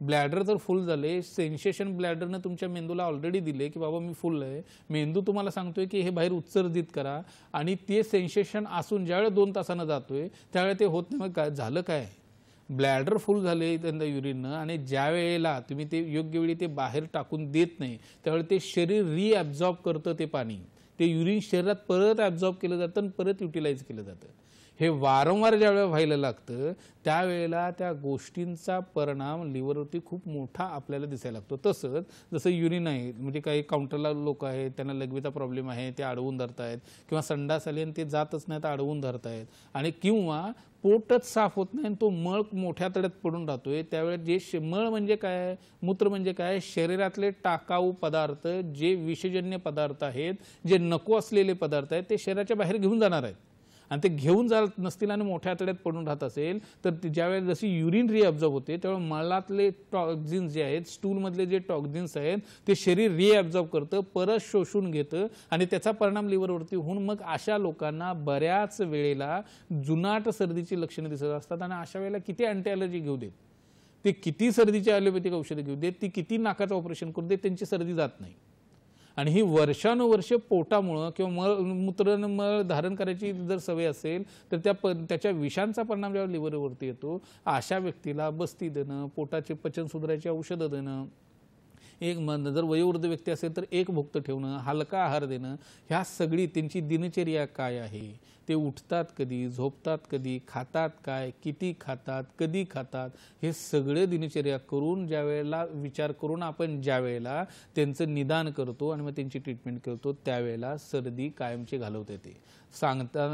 ब्लॅडर जर फुल झाले, सेन्सेशन ब्लॅडरनं तुमच्या मेंदूला ऑलरेडी दिले की बाबा मी फुल आहे, मेंदू तुम्हाला सांगतोय की हे बाहेर उत्सर्जित करा आणि ते सेन्सेशन असून ज्यावेळेस 2 तासानं जातोय त्यावेळेस ते होत नाही. मग काय झालं? काय ब्लॅडर फुल झाले त्यांना युरिननं आणि ज्या वेळेला तुम्ही ते योग्य वेळी ते बाहेर टाकून देत नाही त्यावेळेस ते शरीर रिॲब्झॉर्ब करतं, ते पाणी, ते युरिन शरीरात परत ॲब्झॉर्ब केलं जातं आणि परत युटिलाइज केलं जातं. हे वारंवार ज्यावेळेला व्हायला लागतं त्यावेळेला त्या गोष्टींचा परिणाम लिव्हरवरती खूप मोठा आपल्याला दिसायला लागतो. तसंच जसं युरिन आहे, म्हणजे काही काउंटरला लोक आहेत त्यांना लघवीचा प्रॉब्लेम आहे, ते अडवून धरतायत, किंवा संडास आले आणि ते जातच नाही तर अडवून धरतायत, आणि किंवा पोटच साफ होत नाही आणि तो मळ मोठ्या तड्यात पडून राहतोय. त्यावेळेस जे मळ म्हणजे काय, मूत्र म्हणजे काय, शरीरातले टाकाऊ पदार्थ, जे विषजन्य पदार्थ आहेत, जे नको असलेले पदार्थ आहेत, ते शरीराच्या बाहेर घेऊन जाणार आहेत. आणि ते घेऊन जात नसतील आणि मोठ्या आतड्यात पडून राहत असेल तर ज्यावेळेस जशी युरिन रिॲब्झॉर्ब होते त्यावेळेस मळातले टॉक्झिन्स जे आहेत, स्टूलमधले जे टॉक्झिन्स आहेत, ते शरीर रिॲब्झॉर्ब करतं, परत शोषून घेतं आणि त्याचा परिणाम लिव्हरवरती होऊन मग अशा लोकांना बऱ्याच वेळेला जुनाट सर्दीची लक्षणं दिसत असतात. आणि अशा वेळेला किती अँटी ॲलर्जी घेऊ देत, ते किती सर्दीची ॲलोपॅथिक औषधं घेऊ देत, ती किती नाकाचं ऑपरेशन करू देत, त्यांची सर्दी जात नाही. आणि ही वर्षानुवर्ष पोटामुळं किंवा मूत्र धारण करायची जर सवय असेल तर त्याच्या विषांचा परिणाम जेव्हा लिव्हरवरती येतो, अशा व्यक्तीला बस्ती देणं, पोटाचे पचन सुधारायची औषधं देणं, एक जर वयोवृद्ध व्यक्ती असेल तर एक भुक्त ठेवणं, हलका आहार देणं, ह्या सगळी त्यांची दिनचर्या काय आहे, ते उठतात कधी, झोपतात कधी, खातात काय, किती खातात, कधी खातात, हे सगळे दिनचर्या करून ज्या वेळेला विचार करून आपण ज्या वेळेला त्यांचं निदान करतो आणि मग त्यांची ट्रीटमेंट करतो त्यावेळेला सर्दी कायमची घालवता येते.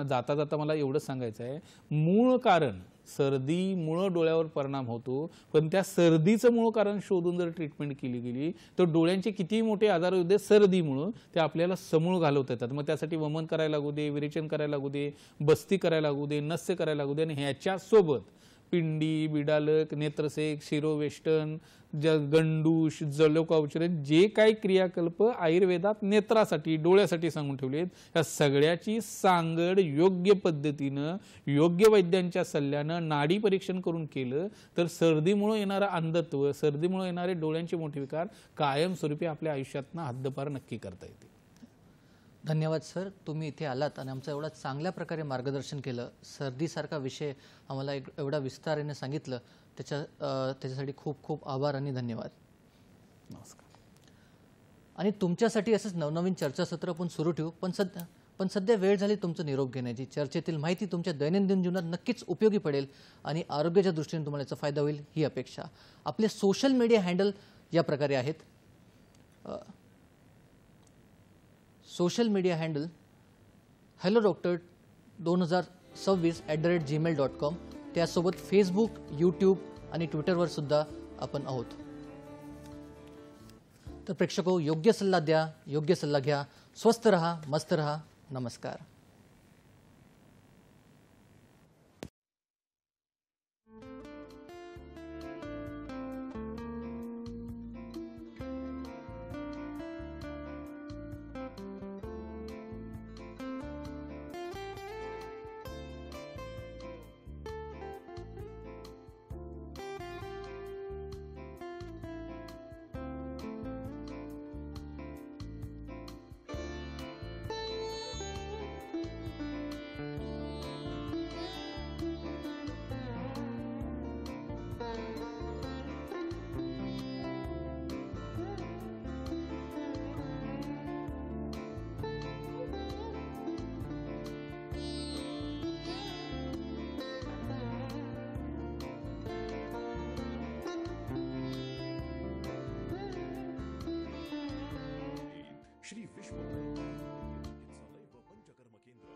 जाता जाता मला एवढंच सांगायचं आहे, मूळ कारण सर्दीमुळं डोळ्यावर परिणाम होतो, पण त्या सर्दीचं मूळ कारण शोधून जर ट्रीटमेंट केली गेली तर डोळ्यांचे कितीही मोठे आजार होऊ दे, सर्दीमुळं ते आपल्याला समूळ घालवता येतात. मग त्यासाठी वमन करायला लागू दे, विरेचन करायला लागू दे, बस्ती करायला लागू दे, नस्य करायला लागू दे, आणि ह्याच्यासोबत पिंडी, बिडालक, नेत्रसेक, शिरोवेष्टन, गंडूश, जलोकावचरण, जे काही क्रियाकल्प आयुर्वेदात नेत्रासाठी, डोळ्यासाठी सांगून ठेवलेत, या सगळ्याची सांगड योग्य पद्धतीनं, योग्य वैद्यांच्या सल्ल्यानं नाडी परीक्षण करून केलं तर सर्दीमुळे येणारं अंधत्व, सर्दीमुळे येणारे डोळ्यांचे मोठे विकार कायमस्वरूपी आपल्या आयुष्यातनं हद्दपार नक्की करता येते. धन्यवाद सर, तुम्ही इथे आलात आणि आमचं एवढा चांगल्या प्रकारे मार्गदर्शन केलं. सर्दीसारखा विषय आम्हाला एवढा विस्ताराने सांगितलं, त्याच्यासाठी खूप खूप आभार आणि धन्यवाद. नमस्कार. आणि तुमच्यासाठी असंच नवनवीन चर्चासत्र आपण सुरू ठेवू, पण सध्या वेळ झाली तुमचं निरोप घेण्याची. चर्चेतील माहिती तुमच्या दैनंदिन जीवनात नक्कीच उपयोगी पडेल आणि आरोग्याच्या दृष्टीने तुम्हाला याचा फायदा होईल ही अपेक्षा. आपले सोशल मीडिया हँडल या प्रकारे आहेत. Social media handle hello doctor2026@gmail.com, त्यासोबत फेसबुक, यूट्यूब आणि ट्विटरवर सुद्धा आपण आहोत. तर प्रेक्षको, योग्य सल्ला द्या, योग्य सल्ला घ्या. स्वस्थ रहा, मस्त रहा. नमस्कार. श्री विश्ववल्लभ चिकित्सालय व पंचकर्म केंद्र,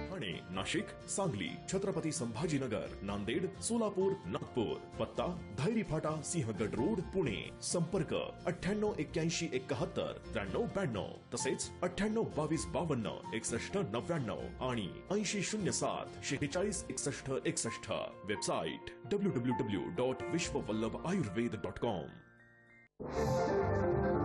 ठाणे, नाशिक, सांगली, छत्रपती संभाजीनगर, नांदेड, सोलापूर, नागपूर. पत्ता धायरी फाटा, सिंहगड रोड, पुणे. संपर्क 98 81 71 93 92, तसेच 98 22 52 61 99 आणि 80 07 46 61 61. Website www.vishwavallabhayurved.com.